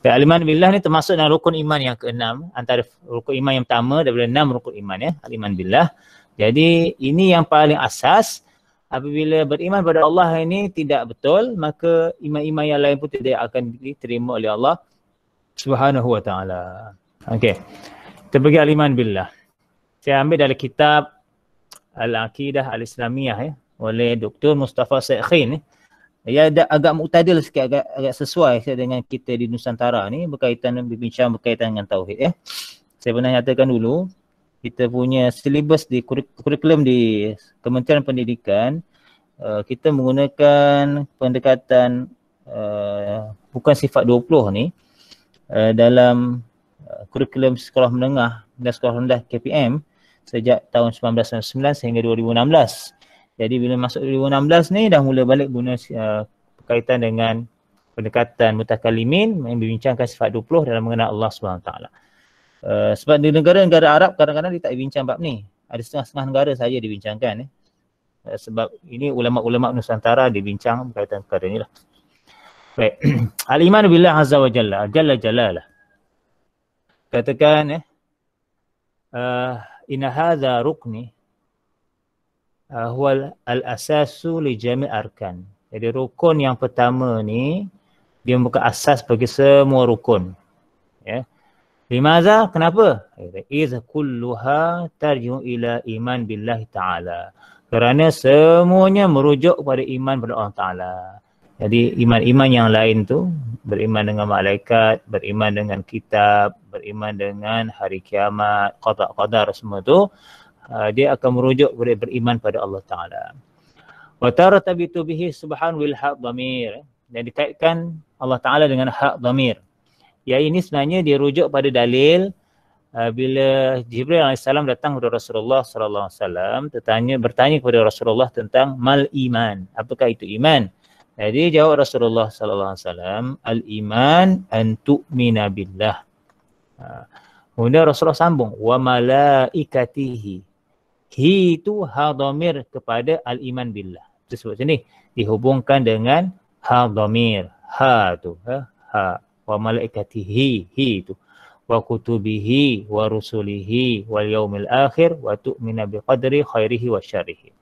Al-iman billah ni termasuk dalam rukun iman yang keenam, antara rukun iman yang pertama daripada 6 rukun iman ya, al-iman billah. Jadi ini yang paling asas. Apabila beriman pada Allah ini tidak betul, maka iman-iman yang lain pun tidak akan diterima oleh Allah Subhanahu wa taala. Okey. Kita pergi al-iman billah. Saya ambil dari kitab Al-Aqidah Al-Islamiyah ya, oleh Dr. Mustafa Saikhin. Ia agak muktadil sikit, agak sesuai dengan kita di Nusantara ni, berkaitan dengan tauhid ya. Saya pernah nyatakan dulu, kita punya silibus di kurikulum di Kementerian Pendidikan, kita menggunakan pendekatan bukan sifat 20 ni dalam kurikulum sekolah menengah dan sekolah rendah KPM sejak tahun 1999 sehingga 2016. Jadi bila masuk 2016 ni dah mula balik guna berkaitan dengan pendekatan mutakalimin yang membincangkan sifat 20 dalam mengenal Allah SWT. Sebab di negara-negara Arab kadang-kadang dia tak bincang bab ni. Ada setengah-setengah negara saja dibincangkan. Sebab ini ulama-ulama Nusantara dibincang berkaitan perkara ni lah. Baik. Al-iman billah azza wa jalla, jalla jalalah. Katakan inna hadha rukni huwa al-asasu li jami' arkan. Jadi rukun yang pertama ni dia bukan asas bagi semua rukun. Ya. Limaza? Kenapa? Iz kulluha tarji'u ila iman billahi ta'ala. Kerana semuanya merujuk kepada iman kepada Allah Ta'ala. Jadi iman-iman yang lain tu, beriman dengan malaikat, beriman dengan kitab, beriman dengan hari kiamat, qada qadar semua tu, dia akan merujuk kepada beriman pada Allah Ta'ala. Wa tartabitu bihi subhanahu wal haq dhamir. Dan dikaitkan Allah Ta'ala dengan haq dhamir. Ya, ini sebenarnya dia rujuk pada dalil bila Jibril AS datang kepada Rasulullah SAW, bertanya kepada Rasulullah tentang mal iman. Apakah itu iman? Jadi jawab Rasulullah SAW, al-iman an tu'mina billah. Kemudian Rasulullah sambung, wa malaikatihi. Hi itu ha dhamir kepada al-iman billah. Itu sebut sini dihubungkan dengan ha dhamir. Ha tu, ha. Wa malaikatihi, hi itu. Wa kutubihi, wa rusulihi, wal yaumil akhir, wa tu'mina biqadri khairihi wa syarrihi.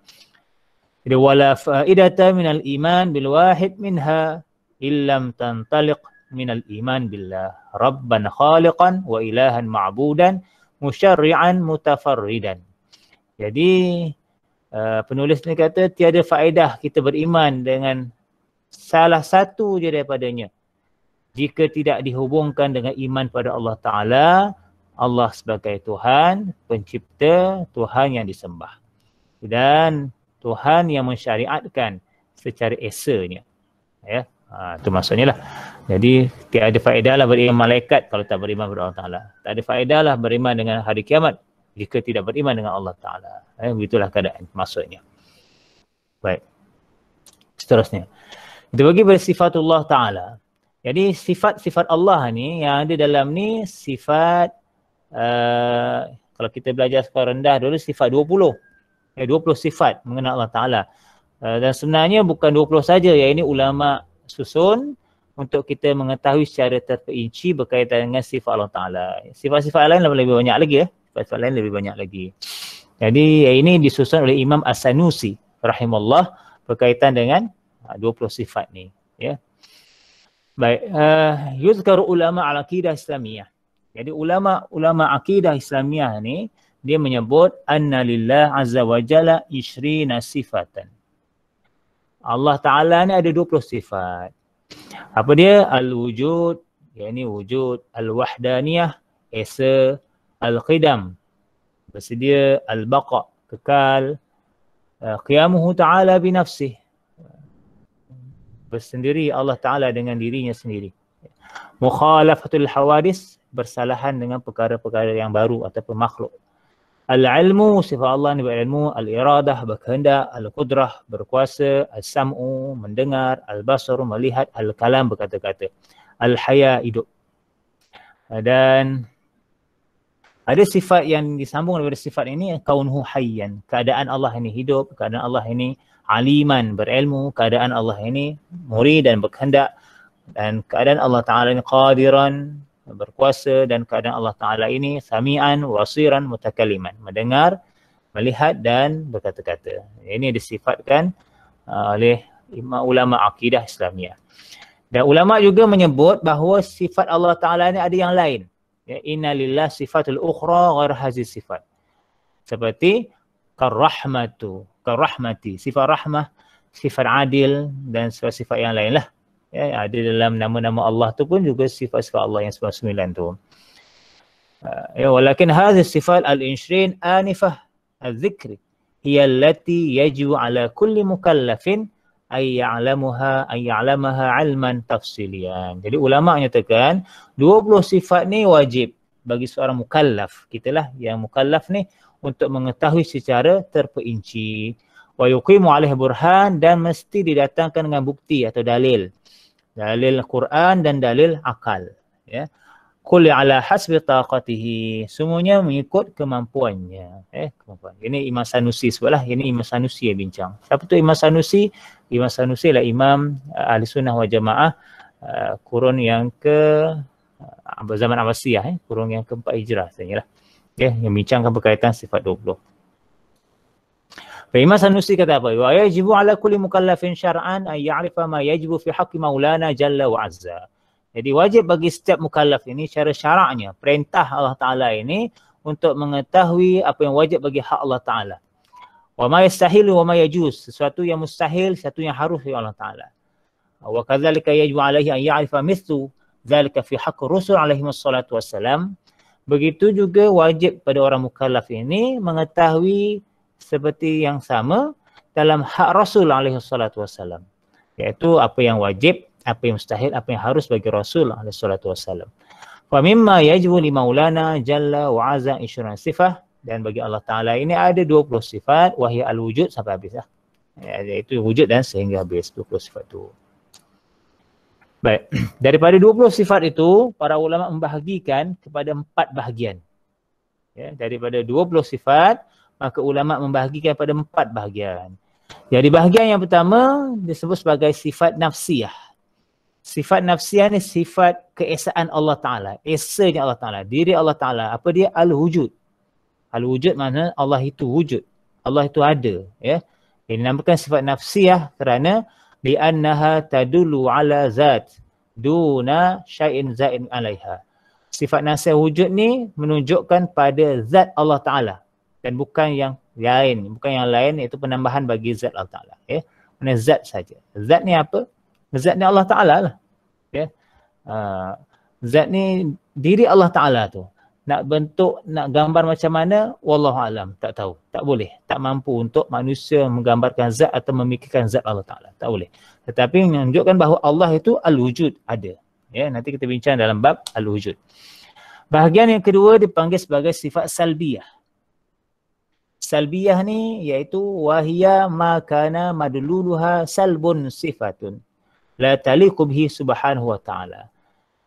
Jadi wala fa'idata minal iman bil wahid minha illam tantaliq minal iman billah rabban khaliqan wa ilahan ma'budan musyarri'an mutafarridan. Jadi penulis ni kata tiada faedah kita beriman dengan salah satu je daripadanya jika tidak dihubungkan dengan iman pada Allah Ta'ala, Allah sebagai Tuhan, pencipta, Tuhan yang disembah. Dan Tuhan yang mensyariatkan secara esanya. Ya, itu maksudnya lah. Jadi tiada faedah lah beriman malaikat kalau tak beriman kepada Allah Ta'ala. Tak ada faedah lah beriman dengan hari kiamat jika tidak beriman dengan Allah Ta'ala. Begitulah keadaan maksudnya. Baik. Seterusnya. Kita bagi pada sifatullah Ta'ala. Jadi sifat-sifat Allah ni yang ada dalam ni sifat kalau kita belajar sekolah rendah dulu sifat 20. 20 sifat mengenal Allah Ta'ala. Dan sebenarnya bukan 20 saja, yang ini ulama susun untuk kita mengetahui secara terperinci berkaitan dengan sifat Allah Ta'ala. Sifat-sifat lain lebih banyak lagi ya. Sifat-sifat lain lebih banyak lagi. Jadi ini disusun oleh Imam As-Sanusi rahimahullah berkaitan dengan 20 sifat ni. Ya. Baik, yuzkaru ulama al-aqidah Islamiyah. Jadi ulama akidah Islamiyah ni dia menyebut anna lillah azza wa jalla 20 sifatan. Allah Ta'ala ni ada 20 sifat. Apa dia? Al-wujud, yakni wujud, al-wahdaniyah, esa, al-qidam, bersedia, al-baqa, kekal, qiyamuhu ta'ala binafsih, bersendiri Allah Ta'ala dengan dirinya sendiri. Mukhalafatul hawadis, bersalahan dengan perkara-perkara yang baru ataupun makhluk. Al-ilmu, sifat Allah ni berilmu. Al-iradah, berkehendak. Al-qudrah, berkuasa. Al-sam'u, mendengar. Al-basaru, melihat. Al-kalam, berkata-kata. Al-haya, hidup. Dan ada sifat yang disambung daripada sifat ini, kaunhu hayyan, keadaan Allah ini hidup, keadaan Allah ini aliman, berilmu, keadaan Allah ini murid dan berkehendak, dan keadaan Allah Ta'ala ini qadiran, berkuasa, dan keadaan Allah Ta'ala ini sami'an, wasiran, mutakaliman, mendengar, melihat dan berkata-kata. Ini disifatkan oleh ulama akidah Islamiah. Dan ulama juga menyebut bahawa sifat Allah Ta'ala ini ada yang lain. Ya, inna lillah sifatul ukhra ghair hazihi sifat. Seperti karrahmati, sifat rahmah, sifat adil dan sifat-sifat yang lain lah. Ya, ada dalam nama-nama Allah tu pun juga sifat-sifat Allah yang 99 tu. Ya, walakin hadhihi sifat al-20 anifah al-dhikri hiya allati yajibu ala kulli mukallafin ay ya'lamaha 'ilman tafsilian. Jadi ulama nyatakan 20 sifat ni wajib bagi seorang mukallaf. Kitalah yang mukallaf ni untuk mengetahui secara terperinci. Wa yuqimu alaihi burhan, dan mesti didatangkan dengan bukti atau dalil. Dalil Quran dan dalil akal. Ya. Kulli ala hasbi taqatihi. Semuanya mengikut kemampuannya. Kemampuan. Ini Imam Sanusi sebablah. Ini Imam Sanusi yang bincang. Siapa tu Imam Sanusi? Imam Sanusi lah Imam Ahli Sunnah wal Jamaah kurun yang ke zaman Abbasiyah, kurun yang keempat Hijrah sebenarnya lah. Yang bincangkan berkaitan sifat 20. Imam Sanusi kata apa? Wa yajibu ala kulli mukallafin syar'an an ya'rifa ma yajibu fi haqqi maulana jalla wa azza. Jadi wajib bagi setiap mukallaf ini secara syaraknya, perintah Allah Ta'ala ini untuk mengetahui apa yang wajib bagi hak Allah Ta'ala. Wa ma yastahilu wa ma yajuz, sesuatu yang mustahil, sesuatu yang harus bagi Allah Ta'ala. Wa kadzalika yajibu alaihi an ya'rifa mithlu dzalika fi haqqi rusul alaihi wassalatu wassalam. Begitu juga wajib pada orang mukallaf ini mengetahui seperti yang sama dalam hak Rasul alaihi wassalatu wassalam. Iaitu apa yang wajib, apa yang mustahil, apa yang harus bagi Rasul alaihi wassalatu wassalam. Fa mimma yajibu li maulana jalla wa azza 20 sifah, dan bagi Allah Ta'ala ini ada 20 sifat, wahya al-wujud sampai habis lah. Iaitu wujud dan sehingga habis 20 sifat itu. Baik, daripada 20 sifat itu, para ulama membahagikan kepada 4 bahagian. Ya, daripada 20 sifat, maka ulama membahagikan pada 4 bahagian. Jadi bahagian yang pertama disebut sebagai sifat nafsiyah. Sifat nafsiyah ni sifat keesaan Allah Ta'ala. Esanya Allah Ta'ala, diri Allah Ta'ala. Apa dia? Al-wujud. Al-wujud makna Allah itu wujud. Allah itu ada. Ya. Ini dinamakan sifat nafsiyah kerana li'annaha tadulu ala zat duna syai'in za'in alaiha. Sifat nafsiyah wujud ni menunjukkan pada zat Allah Ta'ala dan bukan yang lain. Bukan yang lain, iaitu penambahan bagi zat Allah Ta'ala. Ya. Mana zat saja. Zat ni apa? Zat ni Allah Ta'ala lah. Ya. Zat ni diri Allah Ta'ala tu. Nak bentuk, nak gambar macam mana, wallahu alam, tak tahu. Tak boleh. Tak mampu untuk manusia menggambarkan zat atau memikirkan zat Allah Ta'ala. Tak boleh. Tetapi menunjukkan bahawa Allah itu al-wujud, ada. Ya, nanti kita bincang dalam bab al-wujud. Bahagian yang kedua dipanggil sebagai sifat salbiyah. Salbiyah ni iaitu wahia ma kana madluluha salbun sifatun la taliqu bihi subhanahu wa ta'ala.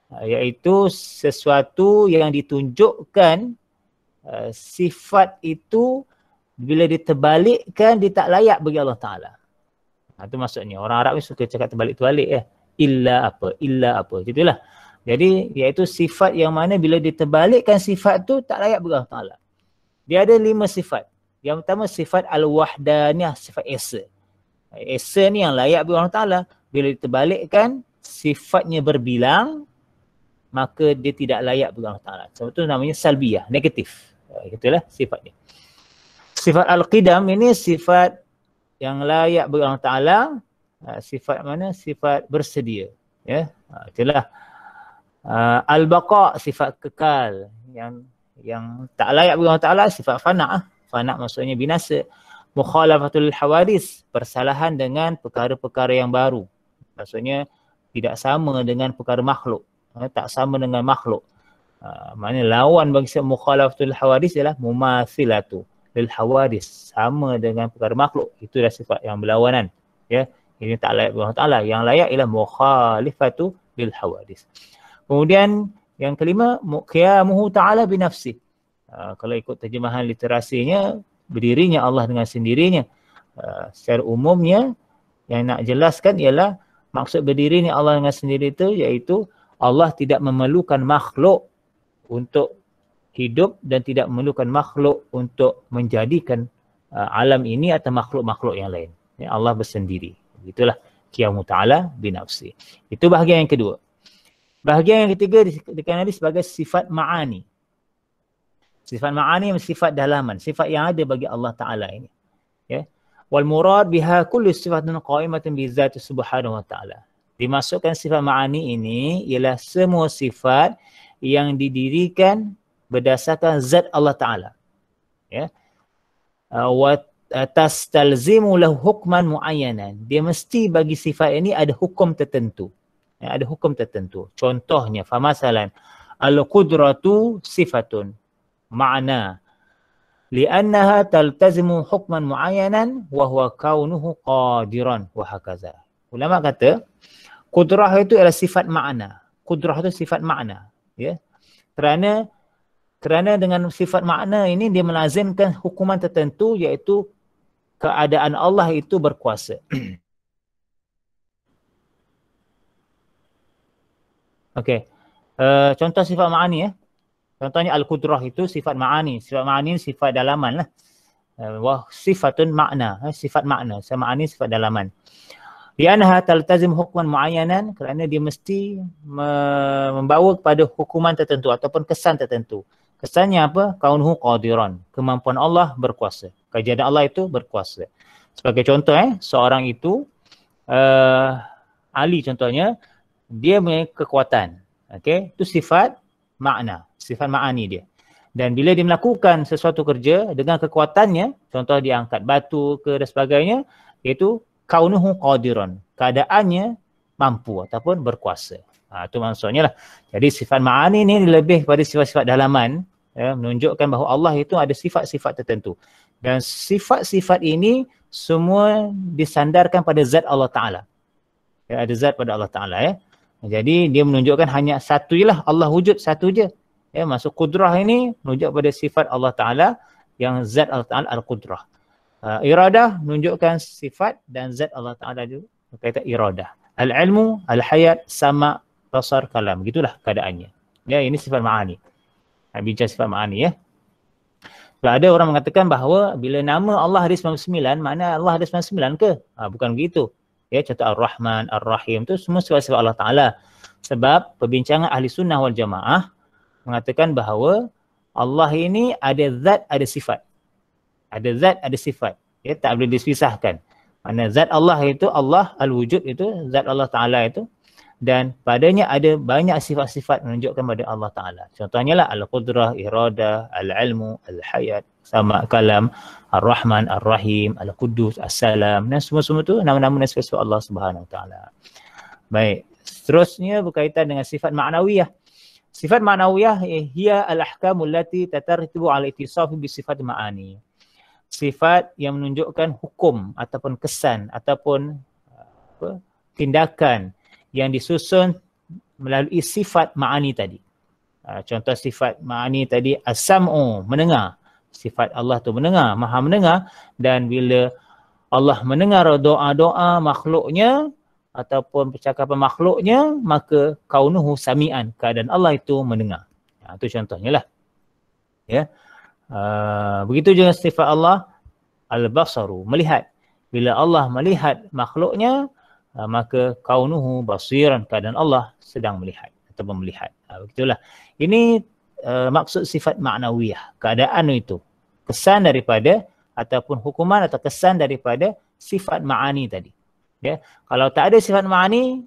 Iaitu sesuatu yang ditunjukkan sifat itu bila diterbalikkan dia tak layak bagi Allah Ta'ala. Itu maksudnya. Orang Arab ni suka cakap terbalik-terbalik ya. Illa apa, illa apa. Itulah. Jadi iaitu sifat yang mana bila diterbalikkan sifat tu tak layak bagi Allah Ta'ala. Dia ada 5 sifat. Yang pertama sifat al-wahdaniyah, sifat esa. Esa ni yang layak bagi Allah Ta'ala. Bila diterbalikkan sifatnya berbilang, maka dia tidak layak bagi Allah Ta'ala. Sebab itu namanya salbiyah, negatif. Itulah sifatnya. Sifat al-qidam ini sifat yang layak bagi Allah Ta'ala. Sifat mana? Sifat bersedia. Ya, itulah. Al-baqa, sifat kekal. Yang tak layak bagi Allah Ta'ala, sifat fana'. Fana' maksudnya binasa. Mukhalafatul hawadis, persalahan dengan perkara-perkara yang baru. Maksudnya tidak sama dengan perkara makhluk. Tak sama dengan makhluk. Maknanya lawan bagi mukhalafatul hawadis ialah mumathilatu lil hawadis, sama dengan perkara makhluk. Itu dah sifat yang berlawanan. Ya, ini tak layak bagi Allah Ta'ala. Yang layak ialah mukhalifatu lil hawadis. Kemudian yang kelima, qiyamuhu ta'ala binafsi. Kalau ikut terjemahan literasinya, berdirinya Allah dengan sendirinya. Secara umumnya yang nak jelaskan ialah Maksud berdiri ni Allah dengan sendiri itu iaitu Allah tidak memerlukan makhluk untuk hidup dan tidak memerlukan makhluk untuk menjadikan alam ini atau makhluk-makhluk yang lain. Ya, Allah bersendiri. Itulah qiyamu ta'ala binafsi. Itu bahagian yang kedua. Bahagian yang ketiga dikenali sebagai sifat ma'ani. Sifat ma'ani sifat dalaman, sifat yang ada bagi Allah Ta'ala ini. Ya. Wal murad biha kullu sifatun qa'imatun bi dzati subhanahu wa ta'ala. Dimasukkan sifat ma'ani ini ialah semua sifat yang didirikan berdasarkan zat Allah Ta'ala. Ya. Wa tastalzimu lahu hukman muayyanan. Dia mesti bagi sifat ini ada hukum tertentu. Ya, ada hukum tertentu. Contohnya, famasalan al-qudratu sifatun ma'na li'annaha taltazimu hukman muayyanan wa huwa kaunuhu qadiran wa hakaza. Ulama kata qudrah itu adalah sifat makna. Qudrah itu sifat makna, ya. Kerana dengan sifat makna ini dia melazimkan hukuman tertentu iaitu keadaan Allah itu berkuasa. Okey. Contoh sifat ma'ani ya. Contohnya al-qudrah itu sifat ma'ani. Sifat ma'ani sifat dalaman lah. Wah sifatun makna, sifat makna. Sifat ma'ani sifat dalaman. Li'annaha taltazim hukman muayyanan, kerana dia mesti membawa kepada hukuman tertentu ataupun kesan tertentu. Kesannya apa? Kaunuhu qadiran. Kemampuan Allah berkuasa. Keadaan Allah itu berkuasa. Sebagai contoh seorang itu Ali contohnya, dia punya kekuatan. Okey, itu sifat makna, sifat ma'ani dia. Dan bila dia melakukan sesuatu kerja dengan kekuatannya, contoh dia angkat batu ke dan sebagainya, iaitu kaunuhu qadiran. Keadaannya mampu ataupun berkuasa. Itu maksudnya lah. Jadi sifat ma'ani ni lebih pada sifat-sifat dalaman, ya, menunjukkan bahawa Allah itu ada sifat-sifat tertentu. Dan sifat-sifat ini semua disandarkan pada zat Allah Ta'ala. Ya, ada zat pada Allah Ta'ala ya. Jadi dia menunjukkan hanya satu je lah, Allah wujud satu je. Ya, masuk qudrah ini menunjuk pada sifat Allah Ta'ala yang zat Allah Ta'ala al-qudrah. Iradah menunjukkan sifat dan zat Allah Ta'ala juga berkaitan iradah. Al-ilmu, al-hayat, sama, basar, kalam. Begitulah keadaannya. Ya, ini sifat ma'ani. Bincang sifat ma'ani ya. Kalau ada orang mengatakan bahawa bila nama Allah ada 99, makna Allah ada 99 ke? Bukan begitu. Ya, contoh Ar-Rahman, Ar-Rahim tu semua sifat-sifat Allah Ta'ala. Sebab perbincangan ahli sunnah wal jamaah mengatakan bahawa Allah ini ada zat, ada sifat. Ada zat, ada sifat. Ya, tak boleh dipisahkan. Mana zat Allah itu, Allah al-wujud itu, zat Allah Ta'ala itu. Dan padanya ada banyak sifat-sifat menunjukkan pada Allah Ta'ala. Contohnya lah al-qudrah, iradah, al-ilmu, al-hayat, sama kalam, ar-Rahman, ar-Rahim, al-Quddus, as-Salam. Dan semua-semua tu nama-nama dan sifat Allah Subhanahu Wa Ta'ala. Baik. Seterusnya berkaitan dengan sifat ma'nawiyah. Sifat ma'nawiyah hiya al-ahkamul lati tatartibu ala ittisafi bi sifat ma'ani. Sifat yang menunjukkan hukum ataupun kesan ataupun tindakan yang disusun melalui sifat ma'ani tadi. Contoh sifat ma'ani tadi as-sam'u, mendengar. Sifat Allah tu mendengar, maha mendengar, dan bila Allah mendengar doa-doa makhluknya ataupun percakapan makhluknya, maka kaunuhu sami'an, keadaan Allah itu mendengar. Itu contohnya lah. Ya. Begitu juga sifat Allah al-basaru, melihat. Bila Allah melihat makhluknya, maka kaunuhu basiran, keadaan Allah sedang melihat ataupun melihat. Begitulah. Ini maksud sifat ma'nawiyah, keadaan itu. Kesan daripada ataupun hukuman atau kesan daripada sifat ma'ani tadi. Ya. Kalau tak ada sifat ma'ani,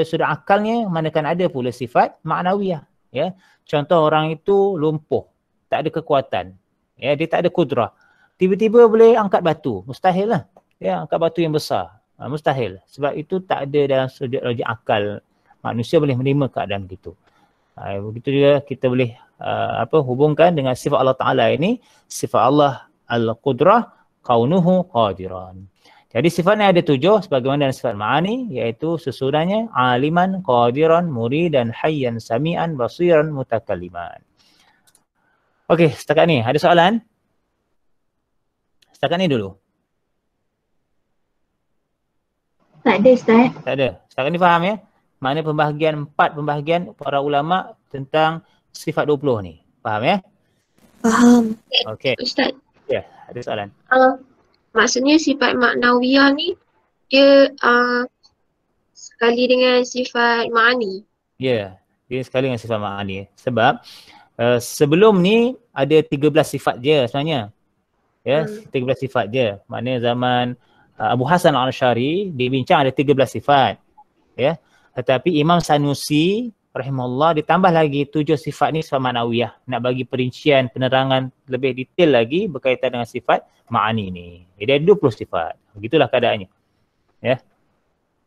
sudah akalnya manakan ada pula sifat ma'nawiyah. Ya. Contoh orang itu lumpuh, tak ada kekuatan. Ya, dia tak ada kudrah. Tiba-tiba boleh angkat batu, mustahil lah. Ya, angkat batu yang besar. Mustahil. Sebab itu tak ada dalam sudut logik akal manusia boleh menerima keadaan begitu. Begitu juga kita boleh hubungkan dengan sifat Allah Ta'ala ini, sifat Allah al-qudrah, kaunuhu qadiran. Jadi sifatnya ada 7 sebagaimana dengan sifat ma'ani, iaitu susunannya aliman, qadiran, muridan, hayyan, sami'an, basiran, mutakalliman. Okey, setakat ni ada soalan? Setakat ni dulu. Tak ada Ustaz. Tak ada. Sekarang ni faham ya? Mana pembahagian 4 pembahagian para ulama tentang sifat 20 ni. Faham ya? Faham. Okey. Ustaz, Ya, ada soalan. maksudnya sifat maknawiyah ni dia sekali dengan sifat ma'ani. Ya, dia sekali dengan sifat ma'ani. Sebab sebelum ni ada 13 sifat je sebenarnya. Ya, 13 sifat je. Maknanya zaman Abu Hasan Al-Asy'ari dia bincang ada 13 sifat. Ya. Tetapi Imam Sanusi rahimahullah ditambah lagi 7 sifat ni sifat ma'nawiyah. Nak bagi perincian, penerangan lebih detail lagi berkaitan dengan sifat ma'ani ni. Jadi ada 20 sifat. Begitulah keadaannya. Ya.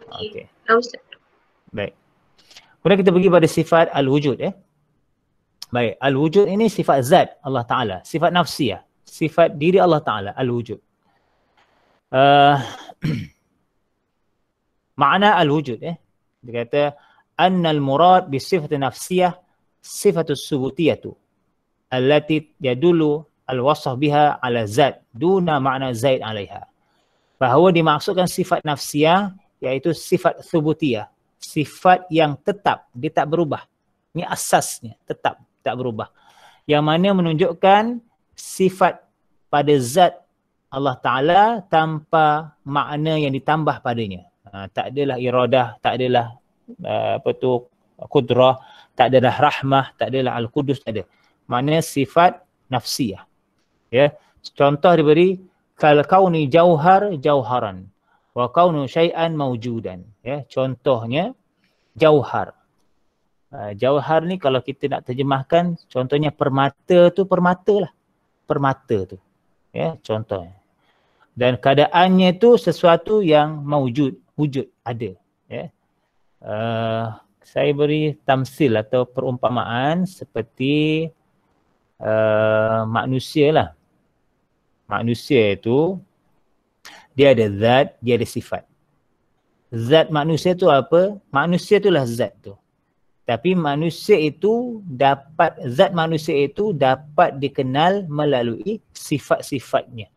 Okey. Ustaz. Baik. Kemudian kita pergi pada sifat al-wujud ya. Baik, al-wujud ini sifat zat Allah Ta'ala, sifat nafsiyah, sifat diri Allah Ta'ala, al-wujud. Makna al-wujud dia kata annal murad bi sifat nafsiyah sifatus subutiyatu allati yadullu al-wasf biha ala zat duna makna zaid alaiha. Bahawa dimaksudkan sifat nafsiyah iaitu sifat subutiyah, sifat yang tetap, dia tak berubah. Ini asasnya, tetap, tak berubah. Yang mana menunjukkan sifat pada zat Allah Ta'ala tanpa makna yang ditambah padanya. Tak adalah iradah, tak adalah kudrah, tak adalah rahmah, tak adalah al-qudus, tak ada. Maknanya sifat nafsiyah. Ya. Contoh diberi, kal kauni jauhar jauharan wa kaunu syai'an mawjudan. Ya. Contohnya jauhar. Jauhar ni kalau kita nak terjemahkan, contohnya permata tu, permata lah. Permata tu. Ya, contohnya. Dan keadaannya tu sesuatu yang mawjud, wujud, ada. Ya. Saya beri tamsil atau perumpamaan seperti manusia lah. Manusia itu dia ada zat, dia ada sifat. Zat manusia tu apa? Manusia itulah zat tu. Tapi manusia itu dapat, zat manusia itu dapat dikenal melalui sifat-sifatnya.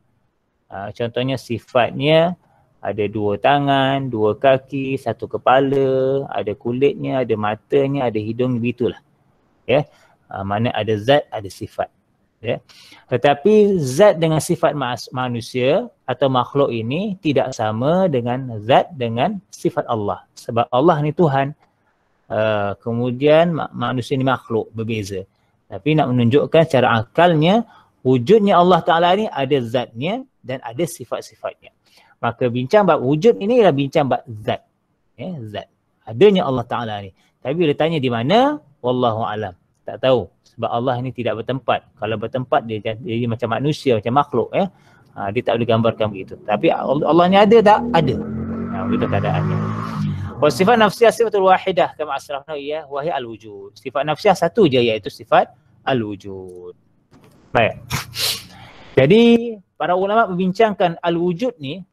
Contohnya sifatnya ada 2 tangan, 2 kaki, 1 kepala, ada kulitnya, ada matanya, ada hidung, begitulah. Ya. Mana ada zat, ada sifat. Ya. Tetapi zat dengan sifat manusia atau makhluk ini tidak sama dengan zat dengan sifat Allah. Sebab Allah ni Tuhan. Kemudian manusia ni makhluk, berbeza. Tapi nak menunjukkan secara akalnya, wujudnya Allah Ta'ala ni ada zatnya dan ada sifat-sifatnya. Maka bincang bab wujud ini ialah bincang bab zat. Ya, zat. Adanya Allah Ta'ala ni. Tapi bila tanya di mana, wallahu alam. Tak tahu. Sebab Allah ni tidak bertempat. Kalau bertempat dia jadi macam manusia, macam makhluk. Ya. Dia tak boleh gambarkan begitu. Tapi Allah ni ada tak? Ada. Begitu keadaannya. Sifat nafsiyah sifatul wahidah kama asrafna iya wahai al-wujud. Sifat nafsiyah satu je iaitu sifat al-wujud. Baik. Jadi para ulama membincangkan al-wujud ni,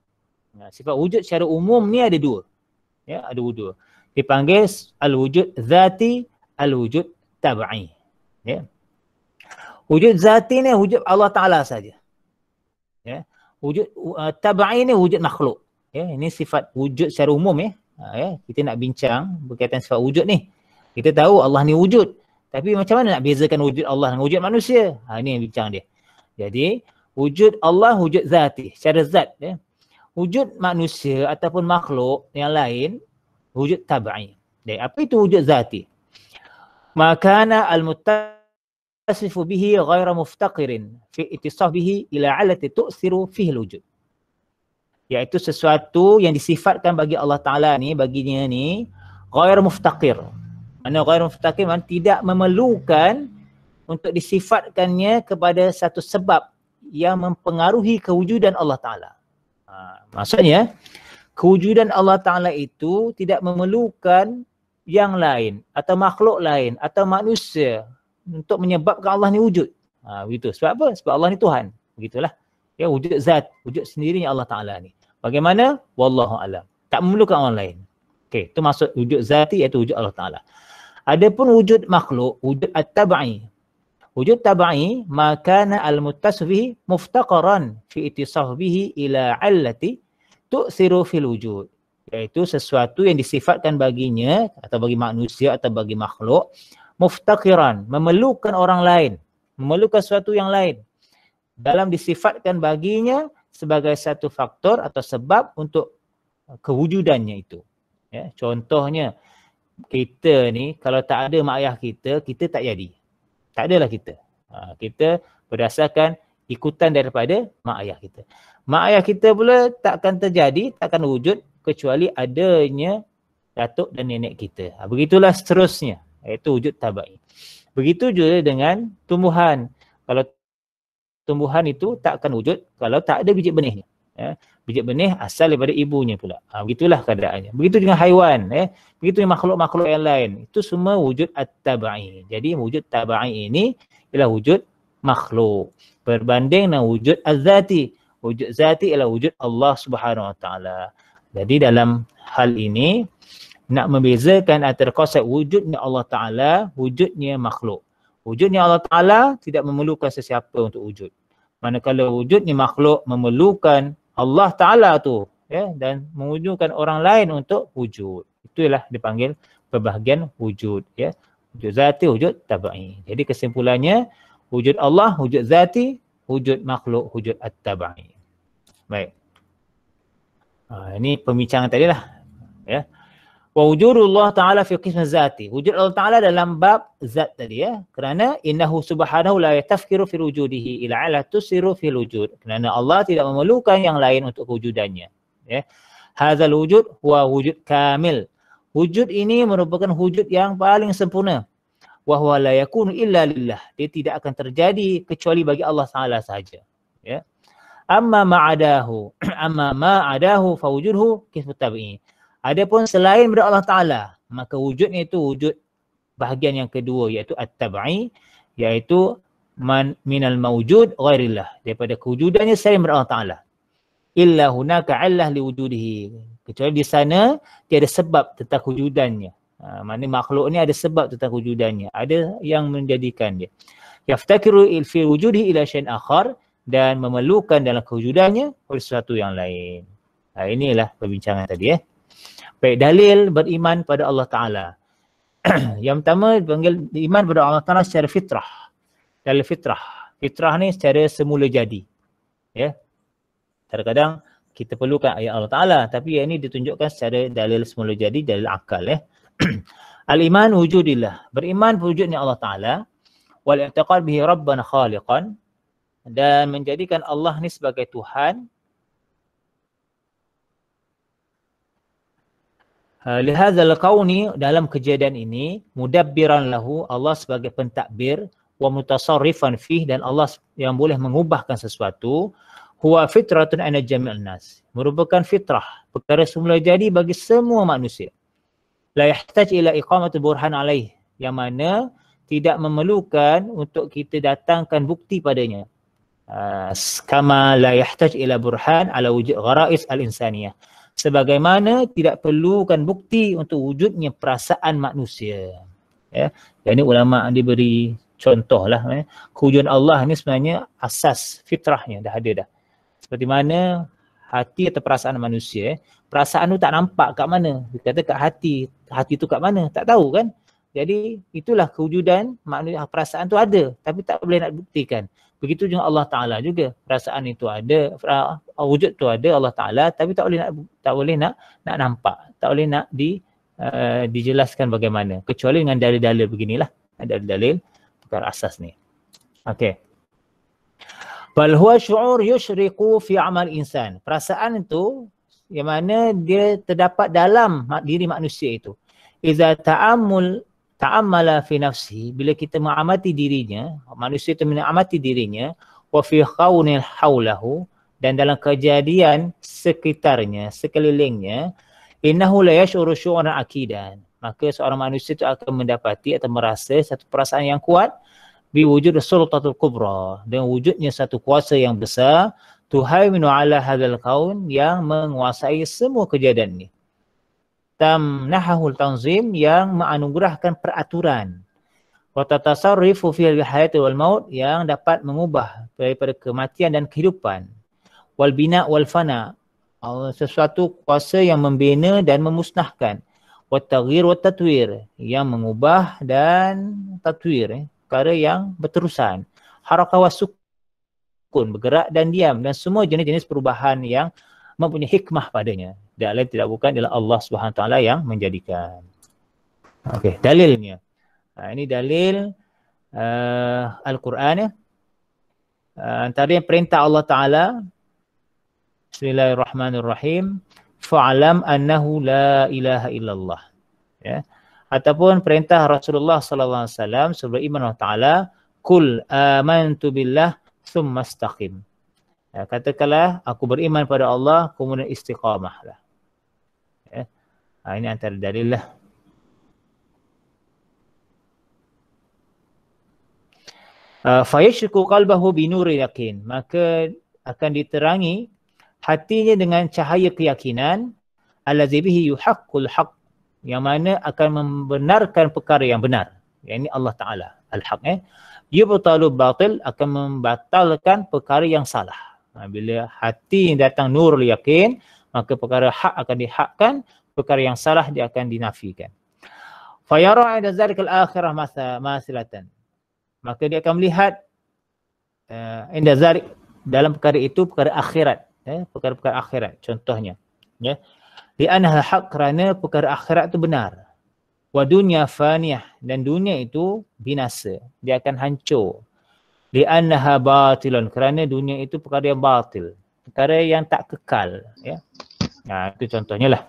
sifat wujud secara umum ni ada 2. Ya, ada 2. Dipanggil al-wujud zati, al-wujud tab'i. Ya. Wujud zati ni wujud Allah Ta'ala saja. Ya. Wujud tab'i ni wujud makhluk. Ya, ini sifat wujud secara umum ya. Ya, kita nak bincang berkaitan sifat wujud ni. Kita tahu Allah ni wujud. Tapi macam mana nak bezakan wujud Allah dengan wujud manusia? Ini yang bincang dia. Jadi, wujud Allah, wujud zati. Secara zat. Ya. Wujud manusia ataupun makhluk yang lain, wujud tab'i. Jadi, apa itu wujud zati? Makana al-muttasifu bihi ghaira muftaqirin fi ittisaf bihi ila alati tu'siru fihi al-wujud. Iaitu sesuatu yang disifatkan bagi Allah Ta'ala ni, baginya ni, ghair muftaqir. Mana ghair muftaqir? Mana tidak memerlukan untuk disifatkannya kepada satu sebab yang mempengaruhi kewujudan Allah Ta'ala. Maksudnya, kewujudan Allah Ta'ala itu tidak memerlukan yang lain, atau makhluk lain, atau manusia untuk menyebabkan Allah ni wujud. Begitu. Sebab apa? Sebab Allah ni Tuhan. Begitulah. Ya, wujud zat, wujud sendirinya Allah Ta'ala ni. Bagaimana? Wallahu alam. Tak memerlukan orang lain. Okey, itu maksud wujud zati iaitu wujud Allah Ta'ala. Adapun wujud makhluk, wujud at-tab'i. Wujud tab'i, makana al-muttasifihi muftaqaran fi ittisaf bihi ila allati tu'siru fil wujud. iaitu sesuatu yang disifatkan baginya atau bagi manusia atau bagi makhluk muftaqiran, memerlukan orang lain, memerlukan sesuatu yang lain dalam disifatkan baginya sebagai satu faktor atau sebab untuk kewujudannya itu. Ya, contohnya kita ni kalau tak ada mak ayah kita, kita tak jadi. Tak adalah kita. Kita berdasarkan ikutan daripada mak ayah kita. Mak ayah kita pula takkan terjadi, takkan wujud kecuali adanya datuk dan nenek kita. Begitulah seterusnya, iaitu wujud tabai. Begitu juga dengan tumbuhan. Kalau tumbuhan itu tak akan wujud kalau tak ada biji benihnya. Ya. Biji benih asal daripada ibunya pula. Begitulah keadaannya. Begitu dengan haiwan. Begitu dengan makhluk-makhluk yang lain. Itu semua wujud at-tabai. Jadi wujud tabai ini ialah wujud makhluk. Berbanding dengan wujud az-zati. Wujud zati ialah wujud Allah Subhanahu Wa Taala. Jadi dalam hal ini nak membezakan antara konsep wujudnya Allah Ta'ala, wujudnya makhluk. Wujudnya Allah Ta'ala tidak memerlukan sesiapa untuk wujud. Manakala wujudnya makhluk memerlukan Allah Ta'ala tu, ya, dan mewujudkan orang lain untuk wujud. Itulah dipanggil perbahagian wujud. Ya. Wujud zati, wujud tabai. Jadi kesimpulannya, wujud Allah, wujud zati, wujud makhluk, wujud at-tabai. Baik. Ini pembincangan tadi lah. Ya. Wa wujudullah ta'ala fi qism zati. Wujud Allah Ta'ala dalam bab zat tadi, ya. Kerana innahu subhanahu la yatafkiru fi wujudihi ila ala tusiru fil wujud. Kerana Allah tidak memerlukan yang lain untuk kewujudannya. Ya. Hadzal wujud huwa wujud kamil. Wujud ini merupakan wujud yang paling sempurna. Wa huwa la yakunu illa lillah. Dia tidak akan terjadi kecuali bagi Allah Ta'ala sahaja. Ya. Amma ma'adahu fa wujudhu qismu tabi'in. Adapun selain daripada Allah Ta'ala, maka wujudnya itu wujud bahagian yang kedua, iaitu at-tabai, iaitu minal mawjud ghairillah, daripada kewujudannya selain daripada Allah Ta'ala. Illa hunaka illah liwujudihi. Kecuali di sana dia ada sebab tentang kewujudannya. Maknanya makhluk ni ada sebab tentang kewujudannya, ada yang menjadikan dia. Yaftakiru fi wujudihi ila syai'in akhar, dan memerlukan dalam kewujudannya oleh sesuatu yang lain. Inilah perbincangan tadi, ya. Baik, dalil beriman pada Allah Ta'ala. Yang pertama dipanggil iman pada Allah Ta'ala secara fitrah. Dalil fitrah. Fitrah ni secara semula jadi. Ya. Kadang-kadang kita perlukan ayat Allah Ta'ala, tapi yang ini ditunjukkan secara dalil semula jadi, dalil akal, ya. Al-iman wujudillah. Beriman wujudnya Allah Ta'ala. Wal-i'tiqad bihi rabban khaliqan. Dan menjadikan Allah ni sebagai Tuhan. Lihadzal kauni, dalam kejadian ini, mudabbiran lahu, Allah sebagai pentadbir, wa mutasarrifan fih, dan Allah yang boleh mengubahkan sesuatu, huwa fitratun ana jami'an nas, merupakan fitrah, perkara semula jadi bagi semua manusia. La yahtaj ila iqamatul burhan alaih, yang mana tidak memerlukan untuk kita datangkan bukti padanya. Kama la yahtaj ila burhan ala wujud gharais al-insaniyah. Sebagaimana tidak perlukan bukti untuk wujudnya perasaan manusia. Ya. Jadi ulama diberi contoh lah. Kewujudan Allah ni sebenarnya asas fitrahnya dah ada dah. Seperti mana hati atau perasaan manusia. Perasaan tu tak nampak kat mana. Dia kata kat hati. Hati tu kat mana? Tak tahu kan. Jadi itulah kewujudan manusia. Perasaan tu ada tapi tak boleh nak buktikan. Begitu juga Allah Ta'ala juga. Perasaan itu ada, wujud tu ada Allah Ta'ala, tapi tak boleh nak nampak. Tak boleh nak dijelaskan bagaimana. Kecuali dengan dalil-dalil beginilah. Dalil-dalil perkara asas ni. Okey. Bal huwa syu'ur yushriqu fi amal insan. Perasaan itu yang mana dia terdapat dalam diri manusia itu. Iza ta'ammala fi nafsi, bila kita mengamati dirinya, manusia itu mengamati dirinya, wa fi khaunil haulahu, dan dalam kejadian sekitarnya, sekelilingnya, innahu la yash'uru syu'uran akidan, maka seorang manusia itu akan mendapati atau merasa satu perasaan yang kuat bi wujud sultatul kubra, dengan wujudnya satu kuasa yang besar, tuhaiminu ala hadzal kaun, yang menguasai semua kejadian ini. Tamnahahul tanzim, yang menganugerahkan peraturan. Wa tatasarrifu fil hayati wal maut, yang dapat mengubah daripada kematian dan kehidupan. Wal bina wal fana, sesuatu kuasa yang membina dan memusnahkan. Wat-taghyir wat-tatwir, yang mengubah dan tatwir, perkara yang berterusan. Harakah wasukun, bergerak dan diam, dan semua jenis-jenis perubahan yang mempunyai hikmah padanya. Dan lain tidak bukan adalah Allah Subhanahu Wa Taala yang menjadikan. Okey, dalilnya. Ini dalil Al-Quran ya. Antara yang perintah Allah Ta'ala, Bismillahirrahmanirrahim, fa'alam annahu la ilaha illallah. Ya. Ataupun perintah Rasulullah sallallahu alaihi wasallam sebelum iman Allah Ta'ala, kul amantu billah thumma istaqim. Ya, katakanlah aku beriman pada Allah kemudian istiqamahlah. Ya. Ini antara dalil lah. Fayashku qalbahu binuri yakin, maka akan diterangi hatinya dengan cahaya keyakinan, allazi bihi yuhaqqul haqq, yang mana akan membenarkan perkara yang benar, yakni Allah Taala al-haq. Yubtalu batil, akan membatalkan perkara yang salah. Bila hati yang datang nurul yakin, maka perkara hak akan dihakkan, perkara yang salah dia akan dinafikan. Fayara 'inda zalikal akhirah masilatan, maka dia akan melihat inda zalik, dalam perkara itu perkara akhirat, perkara-perkara akhirat contohnya, ya, li annaha haq, kerana perkara akhirat itu benar, wa dunya faniyah, dan dunia itu binasa, dia akan hancur, li annaha batilun, kerana dunia itu perkara yang batil, perkara yang tak kekal, ya. Nah, itu contohnya lah.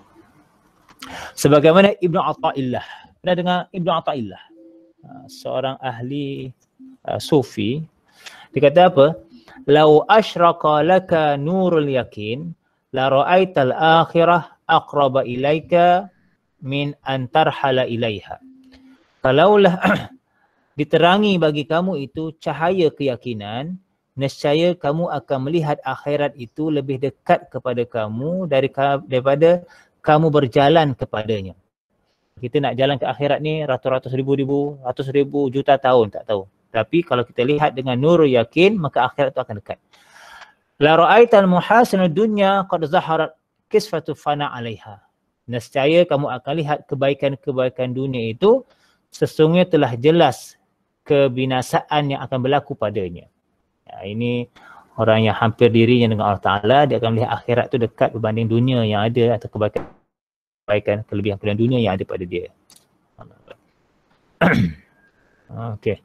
Sebagaimana Ibnu Athaillah, pernah dengar Ibnu Athaillah? Seorang ahli sufi, dia kata apa? Lau asyraka laka nurul yakin la ra'aital akhirah aqraba ilaika min an tarhala ilaiha. Kalaulah diterangi bagi kamu itu cahaya keyakinan, nescaya kamu akan melihat akhirat itu lebih dekat kepada kamu daripada kamu berjalan kepadanya. Kita nak jalan ke akhirat ni ratus-ratus ribu, juta tahun, tak tahu. Tapi kalau kita lihat dengan nur yakin, maka akhirat itu akan dekat. La ra'aital muhasinad dunya qad zaharat kisfatu fana 'alaiha. Nescaya kamu akan lihat kebaikan-kebaikan dunia itu sesungguhnya telah jelas kebinasaan yang akan berlaku padanya. Ya, ini orang yang hampir dirinya dengan Allah Ta'ala, dia akan melihat akhirat itu dekat berbanding dunia yang ada atau kebaikan kelebihan dunia yang ada pada dia. Okey.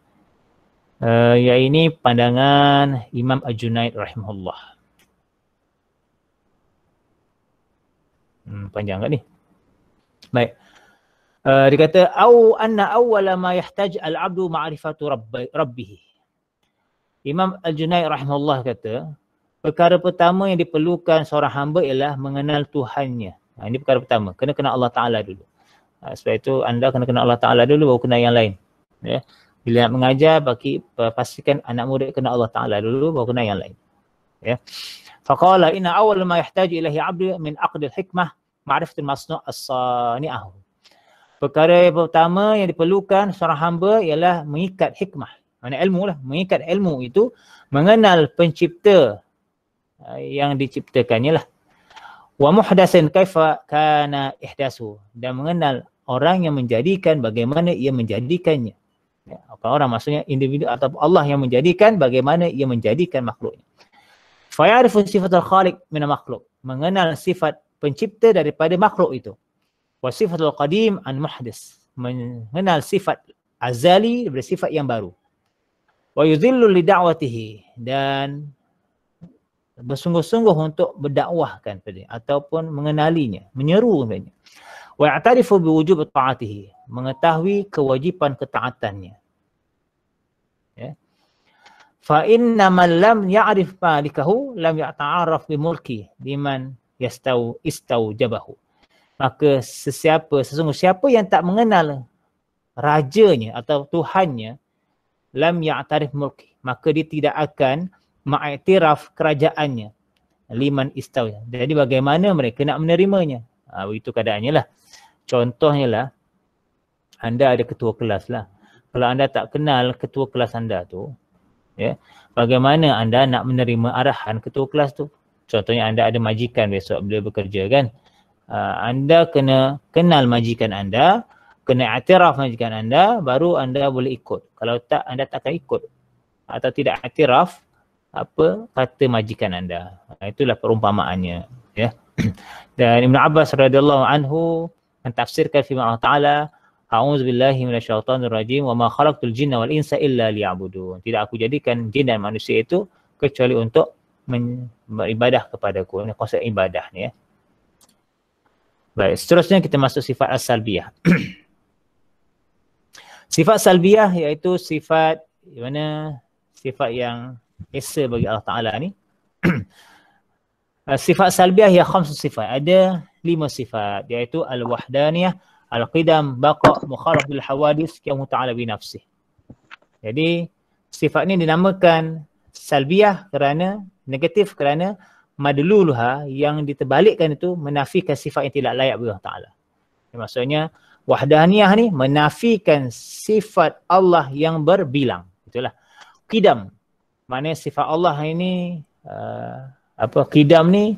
Ya, ini pandangan Imam Al-Junaid rahimahullah. Panjang kat ni. Baik. Dia kata au anna awwala ma yahtaj al-'abdu ma'rifatu rabbih. Imam Al-Junaid rahimahullah kata, perkara pertama yang diperlukan seorang hamba ialah mengenal Tuhannya. Ini perkara pertama, kena kenal Allah Ta'ala dulu. Sebab itu anda kena kenal Allah Ta'ala dulu baru kenal yang lain. Ya. Bila nak mengajar, pastikan anak murid kenal Allah Ta'ala dulu baru kenal yang lain. Ya. Faqala inna awwal ma yahtaju ilahi 'abdu min aqdil hikmah ma'rifatul masnu' as-sani'ahu. Perkara yang pertama yang diperlukan seorang hamba ialah mengikat hikmah. Mana ilmu lah, mengikat ilmu itu mengenal pencipta yang diciptakannya lah. Wa muhdatsin kaifa kana ihdasu, dan mengenal orang yang menjadikan bagaimana ia menjadikannya. Ya, orang maksudnya individu atau Allah yang menjadikan bagaimana ia menjadikan makhluknya. Fa ya'rifu sifatul khaliq min makhluk, mengenal sifat pencipta daripada makhluk itu. Wa sifatul qadim an muhdits, mengenal sifat azali daripada sifat yang baru. Wa yudhillu li da'watihi, dan bersungguh-sungguh untuk berdakwahkan pada ataupun mengenalinya, menyeru padanya. Wa ya'tarifu biwujub ta'atihi, mengetahui kewajipan ketaatannya. Ya. Fa inna man lam ya'rif malikahu lam ya'ta'arraf bi mulki liman istaujabahu. Maka sesungguh siapa yang tak mengenal rajanya atau Tuhannya, lam ya'tarif mulki, maka dia tidak akan ma'iktiraf kerajaannya, liman istaw. Jadi bagaimana mereka nak menerimanya? Itu keadaannya lah. Contohnya lah, anda ada ketua kelas lah. Kalau anda tak kenal ketua kelas anda tu, ya, bagaimana anda nak menerima arahan ketua kelas tu? Contohnya anda ada majikan besok bila bekerja kan. Anda kena kenal majikan anda, kena iktiraf majikan anda, baru anda boleh ikut. Kalau tak, anda tak akan ikut. Atau tidak iktiraf apa kata majikan anda. Itulah perumpamaannya. Ya. Dan Ibn Abbas radhiyallahu anhu mentafsirkan firman Allah Ta'ala, A'udzubillahi minasyaitonir rajim wa ma khalaqtul jinna wal insa illa liya'budun. Tidak aku jadikan jin dan manusia itu kecuali untuk beribadah kepadaku. Ini konsep ibadah ni ya. Baik, seterusnya kita masuk sifat as-salbiyah. Sifat salbiyah iaitu sifat mana sifat yang esa bagi Allah Ta'ala ni. Sifat salbiyah ya khamsu sifat. Ada 5 sifat iaitu al-wahdaniyah, al-qidam, baqa', mukhalaf bil hawadis, qiyamu ta'ala bi nafsih. Jadi sifat ni dinamakan salbiyah kerana negatif kerana madluluha yang diterbalikkan itu menafikan sifat yang tidak layak bagi Allah Ta'ala. Maksudnya wahdaniyah ni menafikan sifat Allah yang berbilang. Itulah. Qidam. Maknanya sifat Allah ini qidam ni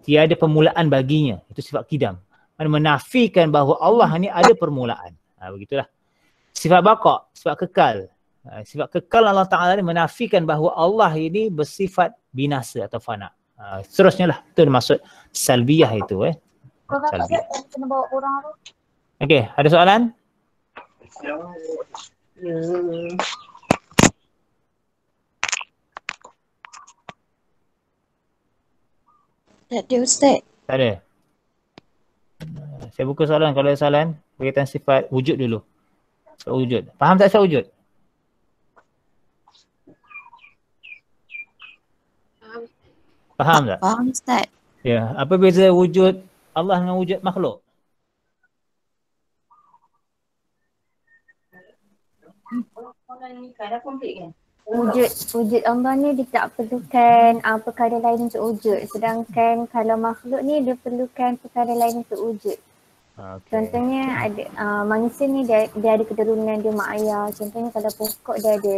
tiada permulaan baginya. Itu sifat qidam. Menafikan bahawa Allah ni ada permulaan. Begitulah. Sifat baqa', sifat kekal. Sifat kekal Allah Ta'ala ni menafikan bahawa Allah ini bersifat binasa atau fana. Seterusnya lah. Itu maksud salbiyah itu. Salbiyah. Kena bawa orang tu. Okey, ada soalan? Tak ada Ustaz. Tak ada. Saya buka soalan. Kalau ada soalan, berkaitan sifat wujud dulu. Sifat wujud. Faham tak sifat wujud? Faham tak? Faham Ustaz. Ya. Apa beza wujud Allah dengan wujud makhluk? Wujud Allah ni dia tak perlukan perkara lain untuk wujud. Sedangkan kalau makhluk ni dia perlukan perkara lain untuk wujud. Okay. Contohnya ada manusia ni dia ada keturunan dia mak ayah. Contohnya kalau pokok dia ada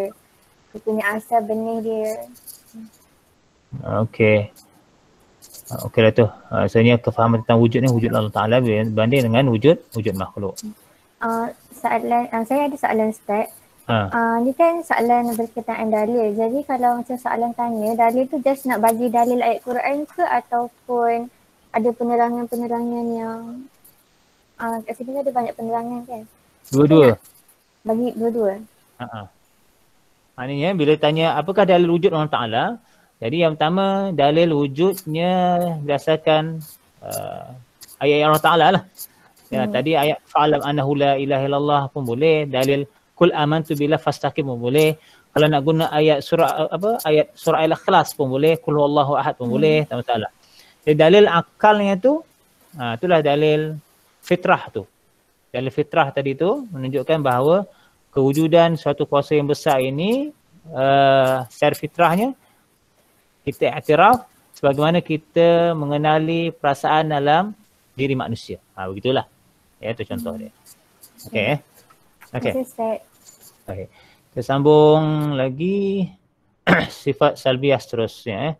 punya asal benih dia. Okey. Okey lah tu. Sebenarnya kefahaman tentang wujud ni wujud Allah Ta'ala berbanding dengan wujud makhluk. Saya ada soalan Ustaz. Ni kan soalan berkaitan dalil. Jadi kalau macam soalan tanya, dalil tu just nak bagi dalil ayat Quran ke ataupun ada penerangan-penerangan yang kat sini ada banyak penerangan kan? Dua-dua. Bagi dua-dua. Maknanya bila tanya apakah dalil wujud Allah Ta'ala, jadi yang pertama dalil wujudnya berdasarkan ayat Allah Ta'ala lah. Ya, tadi ayat fa'alam annahu la ilaha illallah pun boleh, dalil kul amantu billah fastaqim pun boleh. Kalau nak guna ayat surah ayat surah Al-Ikhlas pun boleh, kul huwallahu ahad pun boleh, tak masalah. Jadi dalil akalnya tu itulah dalil fitrah tu. Dalil fitrah tadi tu menunjukkan bahawa kewujudan suatu kuasa yang besar ini secara fitrahnya kita iktiraf sebagaimana kita mengenali perasaan dalam diri manusia. Begitulah. Ya, itu contoh dia. Okey. Okey. Baik. Kita sambung lagi sifat salbiyah seterusnya.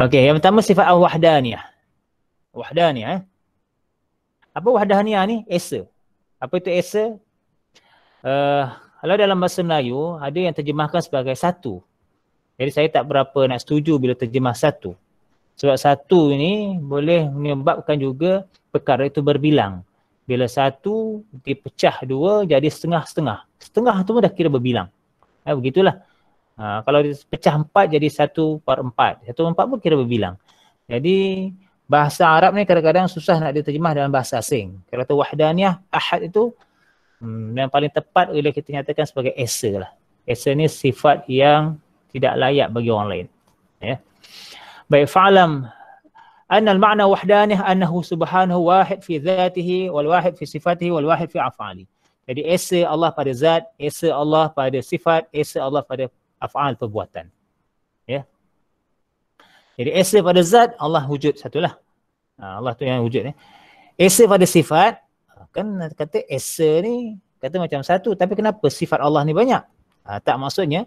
Okey, yang pertama sifat al-wahdaniyah. Wahdaniyah. Apa wahdaniyah ni? Esa. Apa itu esa? Kalau dalam bahasa Melayu ada yang terjemahkan sebagai satu. Jadi saya tak berapa nak setuju bila terjemah satu. Sebab satu ini boleh menyebabkan juga perkara itu berbilang. Bila satu dipecah dua jadi setengah-setengah. Setengah tu pun dah kira berbilang. Begitulah. Kalau dipecah 4 jadi 1/4. 1/4 pun kira berbilang. Jadi bahasa Arab ni kadang-kadang susah nak diterjemah dalam bahasa asing. Kalau kata wahdaniyah, ahad itu yang paling tepat bila kita nyatakan sebagai esa lah. Esa ni sifat yang tidak layak bagi orang lain. Ya. Baik, fa'alam anna al-ma'na wahdaniyah annahu subhanahu wahid fi dhatihi wal wahid fi sifatihi wal wahid fi af'ali. Jadi esa Allah pada zat, esa Allah pada sifat, esa Allah pada af'al perbuatan. Ya. Jadi esa pada zat, Allah wujud satulah. Allah tu yang wujud ni. Esa pada sifat, kan kata esa ni kata macam satu, tapi kenapa sifat Allah ni banyak? Tak, maksudnya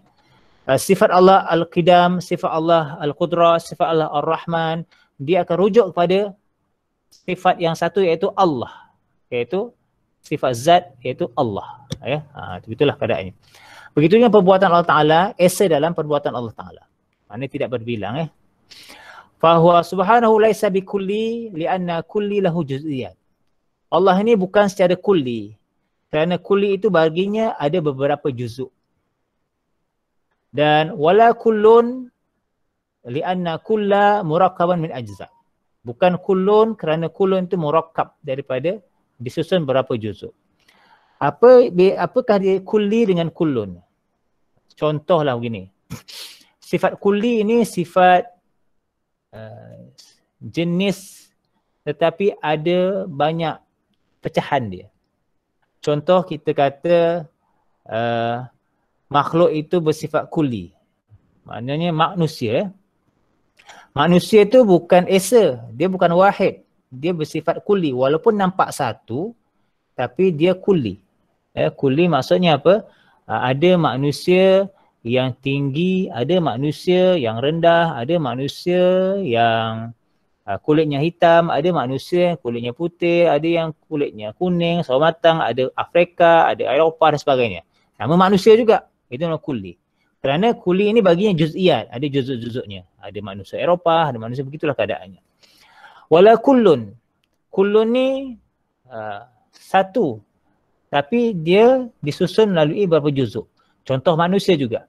sifat Allah Al-Qidam, sifat Allah Al-Qudrah, sifat Allah Ar-Rahman, dia akan rujuk kepada sifat yang satu iaitu Allah, iaitu sifat zat iaitu Allah. Ya, begitulah keadaannya. Begitu dengan perbuatan Allah Ta'ala, esa dalam perbuatan Allah Ta'ala. Maknanya tidak berbilang. Fahuwa subhanahu laisa bikulli lianna kulli lahu juz'iyat. Allah ini bukan secara kulli. Kerana kulli itu baginya ada beberapa juzuk. Dan wala kullun lianna kulla murakkaban min ajza. Bukan kullun kerana kullun itu murakkab daripada disusun berapa juzuk. Apakah dia kulli dengan kullun? Contohlah begini. Sifat kulli ini sifat jenis tetapi ada banyak pecahan dia. Contoh kita kata makhluk itu bersifat kulli. Maknanya manusia. Manusia itu bukan esa, dia bukan wahid. Dia bersifat kulli. Walaupun nampak satu, tapi dia kulli. Kulli maksudnya apa? Ada manusia yang tinggi, ada manusia yang rendah, ada manusia yang kulitnya hitam, ada manusia yang kulitnya putih, ada yang kulitnya kuning, sawo matang, ada Afrika, ada Eropah dan sebagainya. Nama manusia juga. Itu nama kulli. Kerana kulli ini baginya juz'iyat, ada juzuk-juzuknya. Ada manusia Eropah, ada manusia, begitulah keadaannya. Wala kullun. Kullun ni satu. Tapi dia disusun melalui beberapa juzuk. Contoh manusia juga.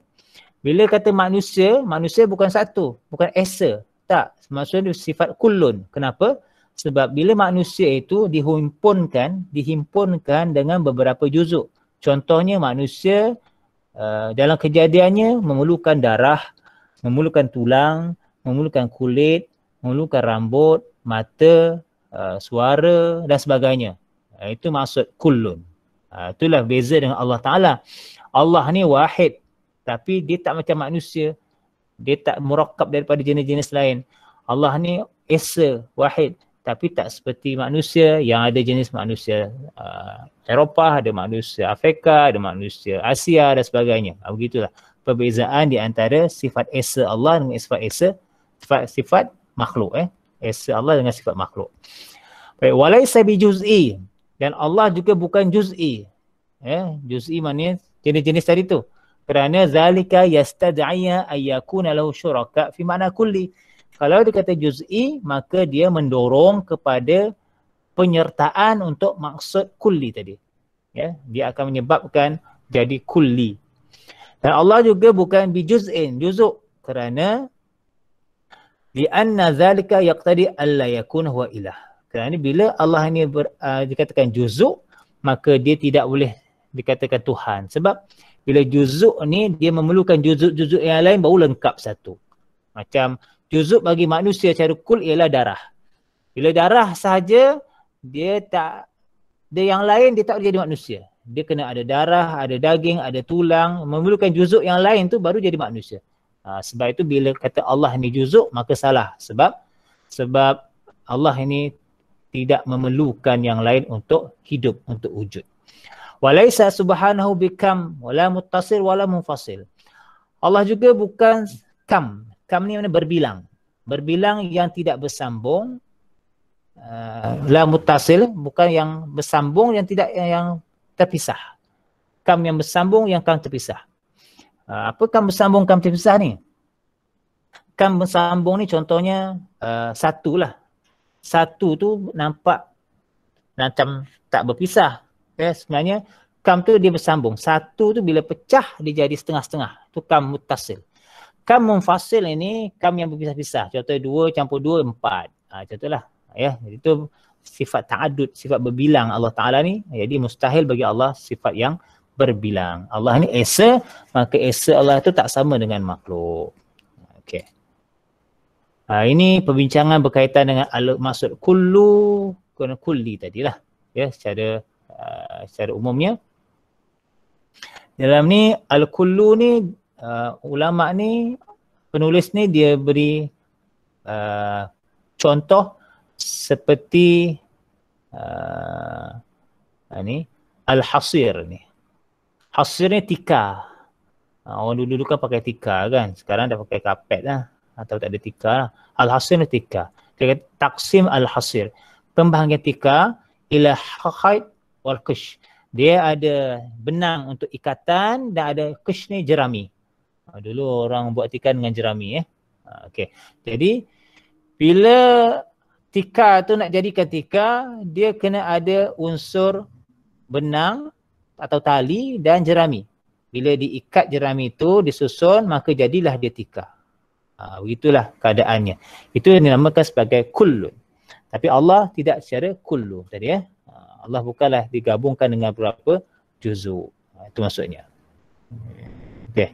Bila kata manusia, manusia bukan satu, bukan esa. Tak, maksudnya sifat kullun. Kenapa? Sebab bila manusia itu dihimpunkan dengan beberapa juzuk. Contohnya manusia dalam kejadiannya memerlukan darah, memerlukan tulang, memerlukan kulit, memerlukan rambut, mata, suara dan sebagainya. Itu maksud kullun. Itulah beza dengan Allah Ta'ala. Allah ni wahid, tapi dia tak macam manusia. Dia tak murakkab daripada jenis-jenis lain. Allah ni esa, wahid, tapi tak seperti manusia yang ada jenis manusia Eropah, ada manusia Afrika, ada manusia Asia dan sebagainya. Begitulah perbezaan di antara sifat esa Allah dengan sifat makhluk. Esa Allah dengan sifat makhluk. Baik, walaisa bi juz'i, dan Allah juga bukan juz'i. Juz'i maknanya jenis-jenis tadi tu. Kerana zalika yastad'iya ayyakuna lahu syuraka fi makna kulli. Kalau dia kata juz'i, maka dia mendorong kepada penyertaan untuk maksud kulli tadi. Dia akan menyebabkan jadi kulli. Dan Allah juga bukan bi juz'in, juzuk. Kerana li'anna zalika yaqtadi alla yakuna huwa ilah. Kerana bila Allah ini dikatakan juzuk, maka dia tidak boleh dikatakan Tuhan. Sebab bila juzuk ni dia memerlukan juzuk-juzuk yang lain baru lengkap satu. Macam juzuk bagi manusia secara kul ialah darah. Bila darah sahaja, dia yang lain dia tak boleh jadi manusia. Dia kena ada darah, ada daging, ada tulang, memerlukan juzuk yang lain tu baru jadi manusia. Sebab itu bila kata Allah ni juzuk, maka salah. Sebab Allah ini tidak memerlukan yang lain untuk hidup, untuk wujud. Walaisa subhanahu bikam wala muttasil wala munfasil. Allah juga bukan kam. Kam ni mana berbilang. Berbilang yang tidak bersambung. La muttasil, bukan yang bersambung, yang tidak yang terpisah. Kam yang bersambung, yang kam terpisah. Apa kam bersambung, kam terpisah ni? Kam bersambung ni contohnya satu lah. Satu tu nampak macam tak berpisah. Sebenarnya kam tu dia bersambung. Satu tu bila pecah dia jadi setengah-setengah. Tu kam muttasil. Kam munfasil ini kam yang berpisah-pisah. Contoh 2 campur 2, 4. Contohlah. Jadi itu sifat ta'adud, sifat berbilang Allah Ta'ala ni. Jadi mustahil bagi Allah sifat yang berbilang. Allah ni esa, maka esa Allah tu tak sama dengan makhluk. Okey. Ini perbincangan berkaitan dengan maksud kullu, kulli tadilah. Secara umumnya. Dalam ni al-kullu ni ulama ni, penulis ni dia beri contoh seperti al-hasir ni. Hasir ni tikar. Orang dulu kan pakai tikar kan. Sekarang dah pakai kapet lah. Atau tak ada tikar lah. Al-hasir ni tikar. Dia kata taksim al-hasir. Pembahagian tikar ila haid wal qish. Dia ada benang untuk ikatan dan ada qish ni jerami. Dulu orang buat tikar dengan jerami Okey. Jadi bila tikar tu nak jadikan tikar, dia kena ada unsur benang atau tali dan jerami. Bila diikat jerami itu, disusun, maka jadilah dia tikar. Begitulah keadaannya. Itu yang dinamakan sebagai kullun. Tapi Allah tidak secara kullu tadi Allah bukanlah digabungkan dengan beberapa juzuk. Itu maksudnya. Okey.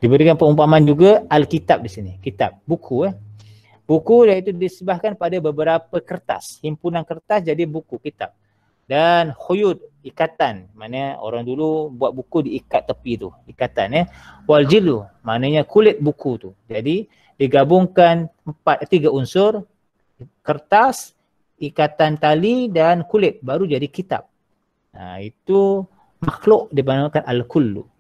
Diberikan perumpamaan juga Alkitab di sini. Kitab, buku Buku iaitu disebahkan pada beberapa kertas. Himpunan kertas jadi buku, kitab. Dan khuyud, ikatan. Maknanya orang dulu buat buku diikat tepi tu. Ikatan Wal jilu, maknanya kulit buku tu. Jadi digabungkan 3 unsur. Kertas, ikatan tali dan kulit. Baru jadi kitab. Itu makhluk dinamakan al-kullu.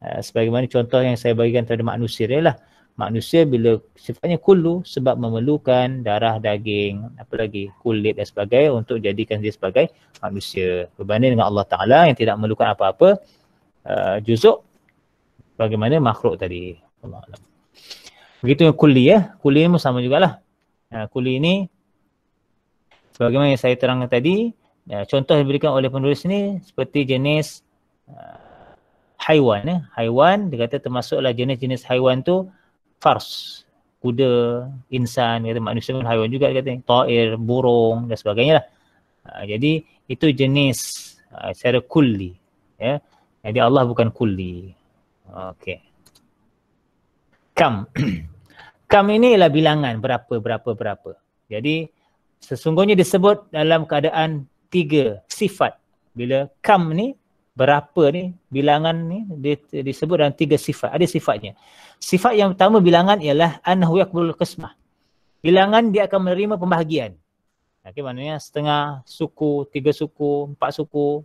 Sebagaimana contoh yang saya bagikan kepada manusia ialah. Manusia bila sifatnya kullu sebab memerlukan darah, daging, apa lagi, kulit dan sebagainya untuk jadikan dia sebagai manusia. Berbanding dengan Allah Ta'ala yang tidak memerlukan apa-apa juzuk bagaimana makhluk tadi. Allah Alam. Begitu yang kulli Kulli ni sama jugalah. Kulli ni sebagaimana yang saya terangkan tadi, contoh yang diberikan oleh penulis ni seperti jenis haiwan. Haiwan dia kata termasuklah jenis-jenis haiwan tu fars, kuda, insan, kata manusia pun haiwan juga dia kata, ta'ir, burung dan sebagainya lah. Jadi itu jenis secara kulli Jadi Allah bukan kulli. Okey. Kam. Kam ini ialah bilangan berapa. Jadi sesungguhnya disebut dalam keadaan 3 sifat. Bila kam ni berapa ni, bilangan ni disebut dalam 3 sifat. Ada sifatnya. Sifat yang pertama bilangan ialah annahu yaqbulul qismah. Bilangan dia akan menerima pembahagian. Okey, maknanya setengah suku, 3 suku, 4 suku,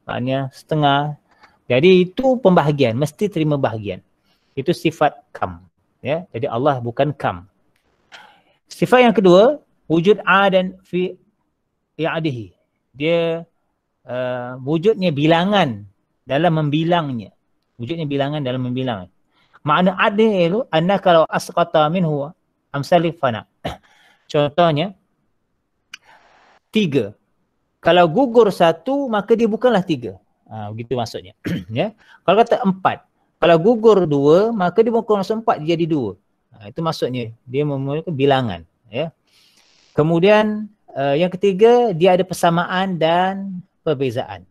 maknanya setengah. Jadi itu pembahagian, mesti terima bahagian. Itu sifat kam. Jadi Allah bukan kam. Sifat yang kedua, wujud adan fi i'adihi. Dia wujudnya bilangan dalam membilangnya. Wujudnya bilangan dalam membilang. Makna adil itu anna kalau asqata minhu amsali fana. Contohnya 3. Kalau gugur 1 maka dia bukanlah 3. Begitu maksudnya. Kalau kata 4, kalau gugur 2 maka dia bukan masuk 4, dia jadi 2. Itu maksudnya dia memiliki bilangan. Kemudian yang ketiga, dia ada persamaan dan perbezaan.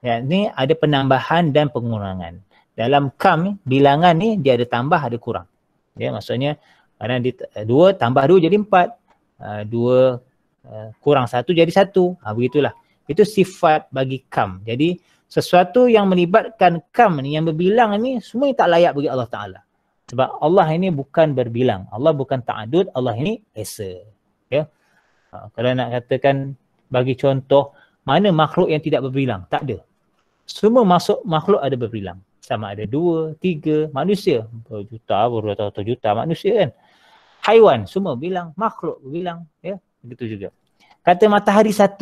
Ini ada penambahan dan pengurangan. Dalam kam, bilangan ni dia ada tambah, ada kurang. Maksudnya kadang 2 tambah 2 jadi 4. 2 kurang 1 jadi 1. Begitulah. Itu sifat bagi kam. Jadi sesuatu yang melibatkan kam ni, yang berbilang ni, semua tak layak bagi Allah Ta'ala. Sebab Allah ini bukan berbilang. Allah bukan ta'adud, Allah ini esa. Kalau nak katakan bagi contoh, mana makhluk yang tidak berbilang? Tak ada. Semua makhluk ada berbilang. Sama ada 2, 3, manusia. Berjuta, beratus-ratus juta manusia kan. Haiwan, semua bilang. Makhluk berbilang. Begitu juga. Kata matahari 1.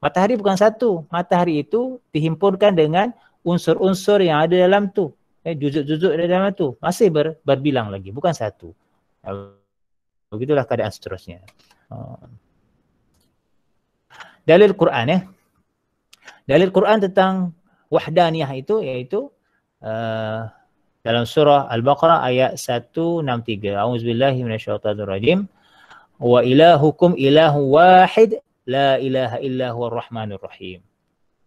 Matahari bukan 1. Matahari itu dihimpunkan dengan unsur-unsur yang ada dalam tu. Juzuk-juzuk dalam tu. Masih berbilang lagi. Bukan 1. Begitulah keadaan seterusnya. Dalil Quran Dalil Quran tentang wahdaniyah itu iaitu dalam surah Al-Baqarah ayat 163. A'udzubillahi minasyaitonirrajim. Wa ilahukum ilahu wahid la ilaha illa huwar rahmanur rahim.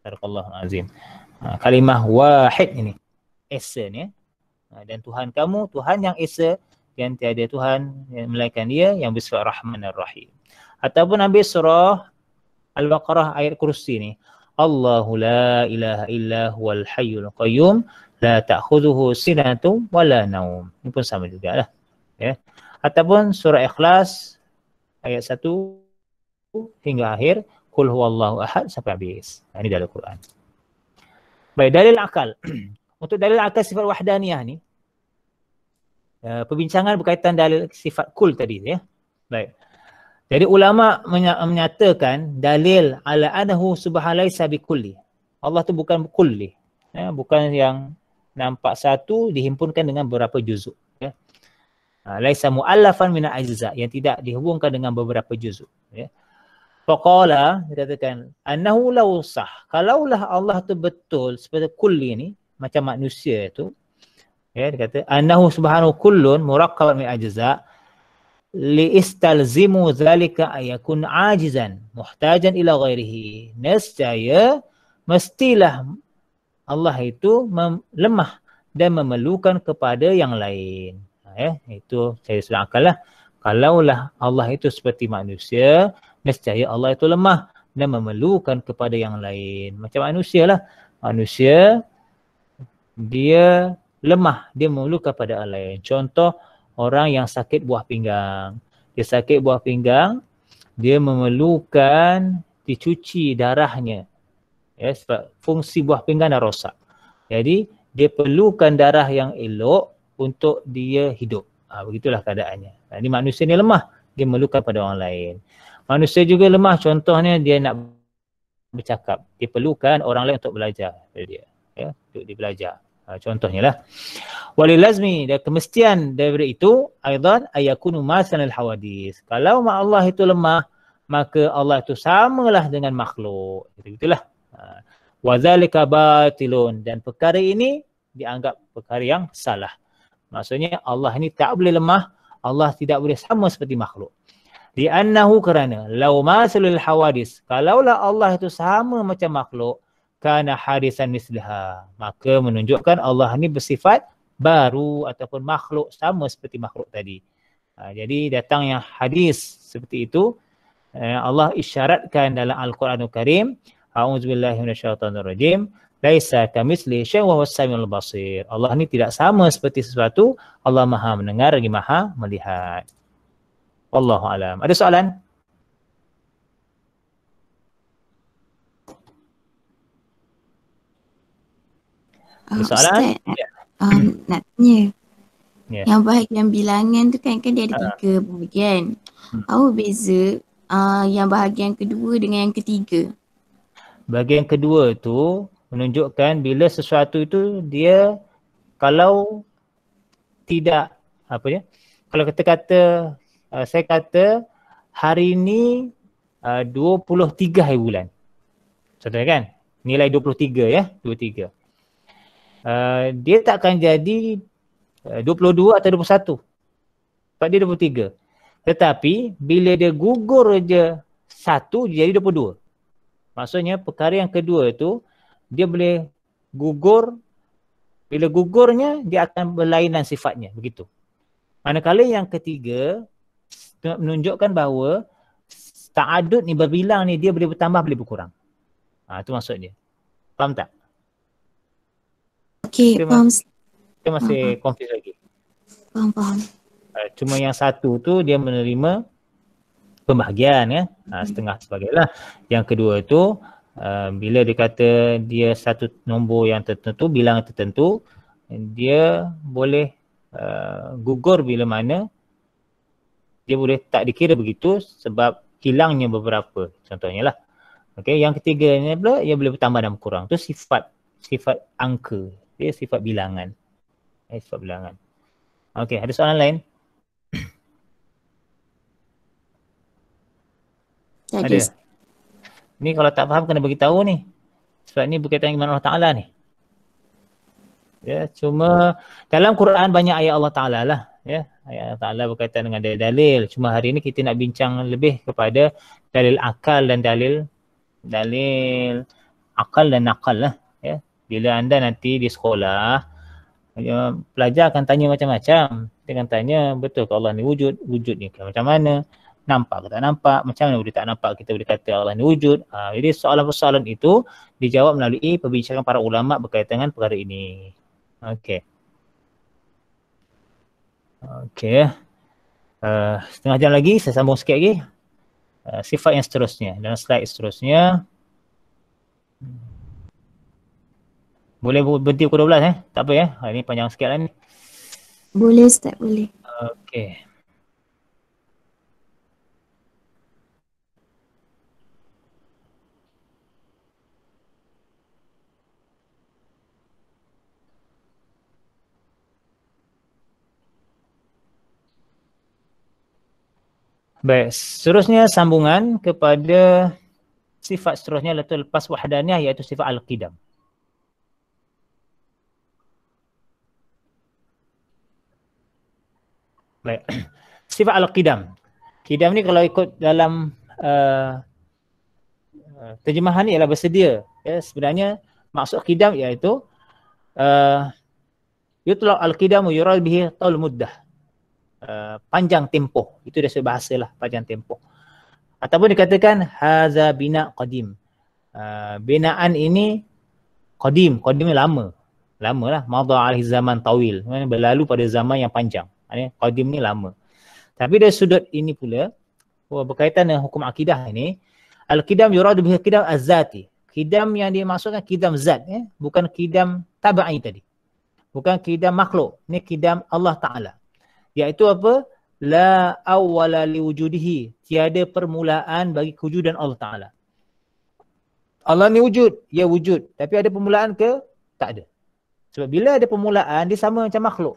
Barakallahu azim. Kalimah wahid ini esa ni dan Tuhan kamu Tuhan yang esa, yang tiada Tuhan melainkan Dia, yang bersifat Rahmanur Rahim. Ataupun ambil surah Al-Baqarah ayat kursi ni, Allahu la ilaha illa huwal hayyul qayyum la ta'khudhuhu sinatun wala naum. Ini pun sama jugalah. Ataupun surah Ikhlas ayat 1 hingga akhir, qul huwallahu ahad sampai habis. Ini dalam Quran. Baik, dalil akal. Untuk dalil akal sifat wahdaniyah ni, perbincangan berkaitan dalil sifat kul tadi ya. Baik. Jadi ulama menyatakan dalil ala annahu subhanahu sabiqulli. Allah tu bukan kulli. Ya, bukan yang nampak satu dihimpunkan dengan beberapa juzuk ya. Laisa muallafan min ajza, yang tidak dihubungkan dengan beberapa juzuk ya. Faqala, dikatakan annahu law sah, kalaulah Allah tu betul seperti kulli ni macam manusia tu ya, dia kata annahu subhanahu kullun murakkabun min ajza li istalzimu zalika ayakun ajizan muhtajan ila ghairihi. Nescaya mestilah Allah itu lemah dan memerlukan kepada yang lain. Ya, itu saya sudah akal lah. Kalaulah Allah itu seperti manusia, nescaya Allah itu lemah dan memerlukan kepada yang lain. Macam manusia lah. Manusia, dia lemah, dia memerlukan kepada yang lain. Contoh, orang yang sakit buah pinggang. Dia sakit buah pinggang, dia memerlukan dicuci darahnya. Ya, sebab fungsi buah pinggang dah rosak. Jadi, dia perlukan darah yang elok untuk dia hidup. Begitulah keadaannya. Jadi manusia ni lemah, dia memerlukan pada orang lain. Manusia juga lemah, contohnya dia nak bercakap. Dia perlukan orang lain untuk belajar dari dia. Ya, untuk dia belajar. Contohnya lah. Walil lazmi, dan kemestian daripada itu, aidan ayakunu masanal hawadis. Kalau Allah itu lemah, maka Allah itu samalah dengan makhluk. Begitulah. Wazalika batilun, dan perkara ini dianggap perkara yang salah. Maksudnya Allah ini tak boleh lemah, Allah tidak boleh sama seperti makhluk. Li'annahu, kerana law masalul hawadis, kalaulah Allah itu sama macam makhluk, kana hadisan mislaha, maka menunjukkan Allah ini bersifat baru ataupun makhluk sama seperti makhluk tadi. Jadi datang yang hadis seperti itu, Allah isyaratkan dalam Al-Quranul Karim, a'udzubillahi minasyaitonirrajim, laisa kamitslihi syai'un wa huwas samiul basir. Allah ni tidak sama seperti sesuatu, Allah Maha mendengar lagi Maha melihat. Wallahu alam. Ada soalan? Ada soalan? Ustaz, nak tanya. Yang bahagian bilangan tu kan dia ada 3 bahagian. Apa beza yang bahagian kedua dengan yang ketiga? Bahagian kedua tu menunjukkan bila sesuatu itu dia kalau tidak kalau kita kata saya kata hari ini 23 hari bulan. Contohnya kan nilai 23 ya, 23. Dia tak akan jadi 22 atau 21. Sebab dia 23. Tetapi bila dia gugur je 1 dia jadi 22. Maksudnya perkara yang kedua itu dia boleh gugur, bila gugurnya dia akan berlainan sifatnya, begitu. Manakala yang ketiga menunjukkan bahawa ta'adud ni, berbilang ni dia boleh bertambah boleh berkurang. Itu maksudnya. Faham tak? Okey, faham. Kita masih confuse lagi. Faham. Cuma yang satu tu dia menerima pembahagian ya, setengah sebagailah. Yang kedua itu bila dia kata dia satu nombor yang tertentu, bilangan tertentu, dia boleh gugur bila mana dia boleh tak dikira begitu sebab hilangnya beberapa, contohnya lah. Okey, yang ketiganya pula ia boleh bertambah dan berkurang. Tu sifat angka, dia sifat bilangan. Sifat bilangan. Okey, ada soalan lain? Ada. Ni kalau tak faham kena bagi tahu ni. Sebab ni berkaitan dengan Allah Ta'ala ni. Ya, cuma dalam Quran banyak ayat Allah Ta'ala lah. Ya, ayat Allah Ta'ala berkaitan dengan dalil. Cuma hari ni kita nak bincang lebih kepada dalil akal dan dalil akal dan nakal lah. Ya. Bila anda nanti di sekolah, pelajar akan tanya macam-macam. Dia akan tanya, betul ke Allah ni wujud? Wujud ni macam mana? Nampak ke tak nampak? Macam mana boleh tak nampak kita boleh kata Allah ni wujud? Jadi soalan-soalan itu dijawab melalui perbincangan para ulama berkaitan dengan perkara ini. Okey. Okey. Setengah jam lagi, saya sambung sikit lagi. sifat yang seterusnya. Dalam slide seterusnya. Boleh berhenti pukul 12 tak apa ya. Ini panjang sikit lah ni. Boleh Ustaz, boleh. Okey. Baik, seterusnya sambungan kepada sifat seterusnya iaitu lepas wahdaniyah iaitu sifat al-qidam. Baik. Sifat al-qidam. Qidam ni kalau ikut dalam terjemahan ni ialah bersedia. Ya, sebenarnya maksud qidam iaitu yutlaq al-qidam yurad bihi taul muddah. Panjang tempoh. Itu dia bahasa lah, panjang tempoh. Ataupun dikatakan haza bina qadim. Binaan ini qadim. Qadim ni lama. Lama lah. Madha alaihi zaman tawil. Berlalu pada zaman yang panjang. Qadim ni lama. Tapi dari sudut ini pula, berkaitan dengan hukum akidah ini, al-qidam yuradu bihi qidam az-zati. Qidam yang dimaksudkan qidam zat, bukan qidam tabi'i tadi. Bukan qidam makhluk. Ini qidam Allah Ta'ala. Iaitu apa? La awwala liwujudihi. Tiada permulaan bagi kewujudan Allah Ta'ala. Allah ni wujud. Ya wujud. Tapi ada permulaan ke? Tak ada. Sebab bila ada permulaan, dia sama macam makhluk.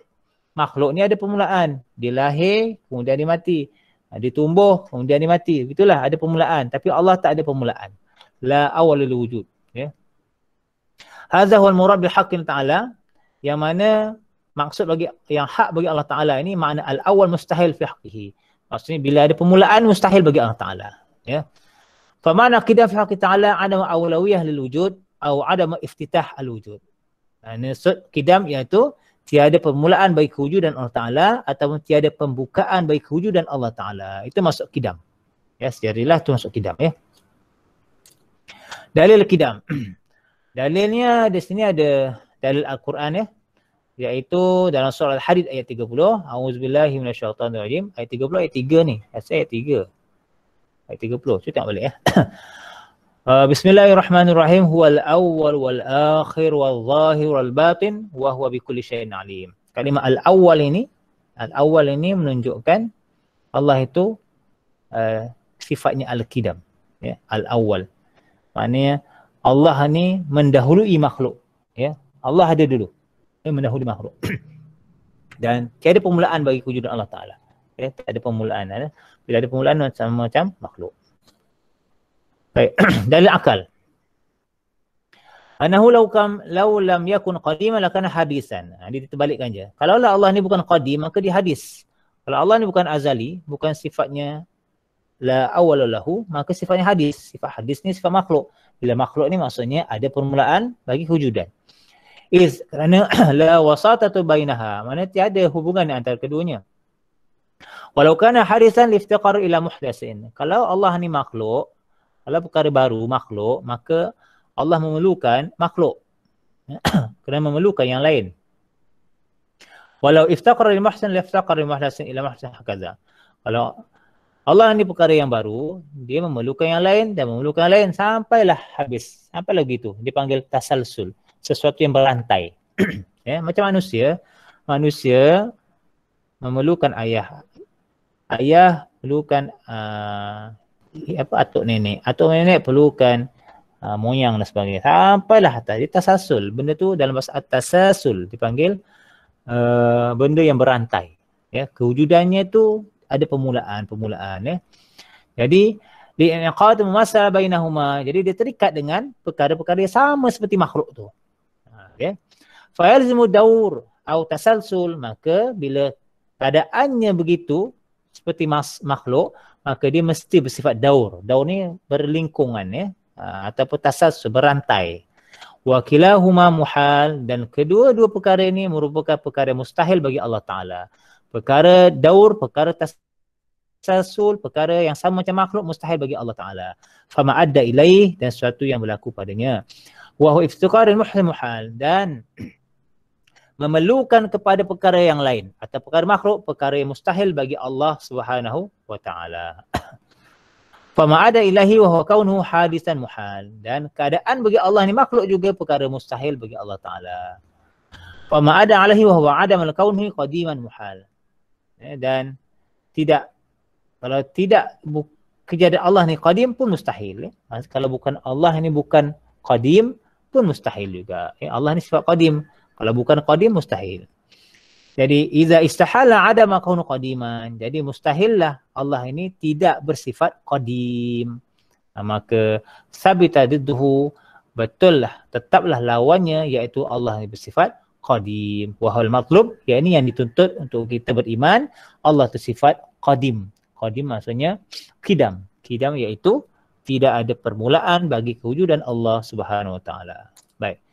Makhluk ni ada permulaan. Dia lahir, kemudian dia mati. Dia tumbuh, kemudian dia mati. Itulah ada permulaan. Tapi Allah tak ada permulaan. La awwala liwujud. Ya. Hadza huwal murad bil haqqi ta'ala. Yang mana maksud bagi yang hak bagi Allah Ta'ala ini makna al-awwal mustahil fi haqqihi. Maksudnya bila ada permulaan mustahil bagi Allah Ta'ala. Ya. Fa ma'na qidam fi haqqi Ta'ala adama awlawiyah lil wujud atau adama iftitah al-wujud. Maksud qidam iaitu tiada permulaan bagi kewujudan Allah Ta'ala ataupun tiada pembukaan bagi kewujudan Allah Ta'ala. Itu masuk qidam. Ya, sejadilah itu masuk qidam ya. Dalil qidam. Dalilnya di sini ada dalil Al-Quran ya. Iaitu dalam surah Al-Hadid ayat 30. A'udzubillahi minasyaitonirrajim. Ayat 30 ayat 3 ni. Ayat 3. Ayat 30. Cuba tengok balik ya. Bismillahirrahmanirrahim. Huwal awwal wal akhir wal zahir wal batin wa huwa bikulli syai'in alim. Kalimah al-awwal ini menunjukkan Allah itu sifatnya al-qidam. Ya, al-awwal. Maknanya Allah ni mendahului makhluk. Ya, Allah ada dulu. Mendahului makhluk. Dan tiada permulaan bagi kewujudan Allah Ta'ala. Ya, tak ada permulaan. Bila ada permulaan macam makhluk. Baik. Dalil akal. Anahu law lam yakun qadiman lakana hadisan. Dia terbalikkan je. Kalau Allah ni bukan qadim maka dia hadis. Kalau Allah ni bukan azali, bukan sifatnya la awwala lahu, maka sifatnya hadis. Sifat hadis ni sifat makhluk. Bila makhluk ni maksudnya ada permulaan bagi kewujudan. Kerana la wasatatu bainaha, mana tiada hubungan antara keduanya. Walau kana hadisan liftiqar ila muhdatsin. Kalau Allah ni makhluk, kalau perkara baru makhluk, maka Allah memerlukan makhluk. Kerana memerlukan yang lain. Walau iftaqara lil muhsin liftaqara lil muhdatsin ila muhdatsin hakaza. Kalau Allah ni perkara yang baru, dia memerlukan yang lain dan memerlukan yang lain sampailah habis. Sampailah begitu. Dipanggil tasalsul. Sesuatu yang berantai. Ya, macam manusia. Manusia memerlukan ayah. Ayah perlukan atuk nenek. Atuk nenek perlukan moyang dan sebagainya. Sampailah atas. Dia tasasul. Benda tu dalam bahasa tasasul dipanggil benda yang berantai. Ya, kewujudannya tu ada permulaan ya. Jadi li'inqad mumassal bainahuma. Jadi dia terikat dengan perkara-perkara yang sama seperti makhluk tu. Ya. Fa yalzimu daur atau tasalsul, maka bila keadaannya begitu seperti makhluk, maka dia mesti bersifat daur. Daur ni berlingkungan ya, ataupun tasalsul, berantai. Wa kilahuma muhal, dan kedua-dua perkara ini merupakan perkara mustahil bagi Allah Ta'ala. Perkara daur, perkara tasalsul, perkara yang sama macam makhluk mustahil bagi Allah Ta'ala. Fama adda ilaih, dan sesuatu yang berlaku padanya. Wa huwa iftiqarul muhal, dan memerlukan kepada perkara yang lain atau perkara makhluk, perkara yang mustahil bagi Allah Subhanahu wa Ta'ala. Fama ada ilahi wa huwa kaunuhu hadisan muhal. Dan keadaan bagi Allah ni makhluk juga perkara mustahil bagi Allah Ta'ala. Fama ada alaihi wa huwa adam al-kaunhi qadiman muhal. Dan tidak, kalau tidak kejadian Allah ni qadim pun mustahil. Kalau bukan Allah ni bukan qadim pun mustahil juga. Allah ni sifat qadim. Kalau bukan qadim mustahil. Jadi iza istahala adama kaunu qadiman. Jadi mustahillah Allah ini tidak bersifat qadim. Maka sabita didduhu, betullah, tetaplah lawannya iaitu Allah ini bersifat qadim. Wahal matlub, yakni yang dituntut untuk kita beriman Allah itu sifat qadim. Qadim maksudnya qidam. Qidam iaitu tidak ada permulaan bagi kewujudan Allah Subhanahu wa taala. Baik.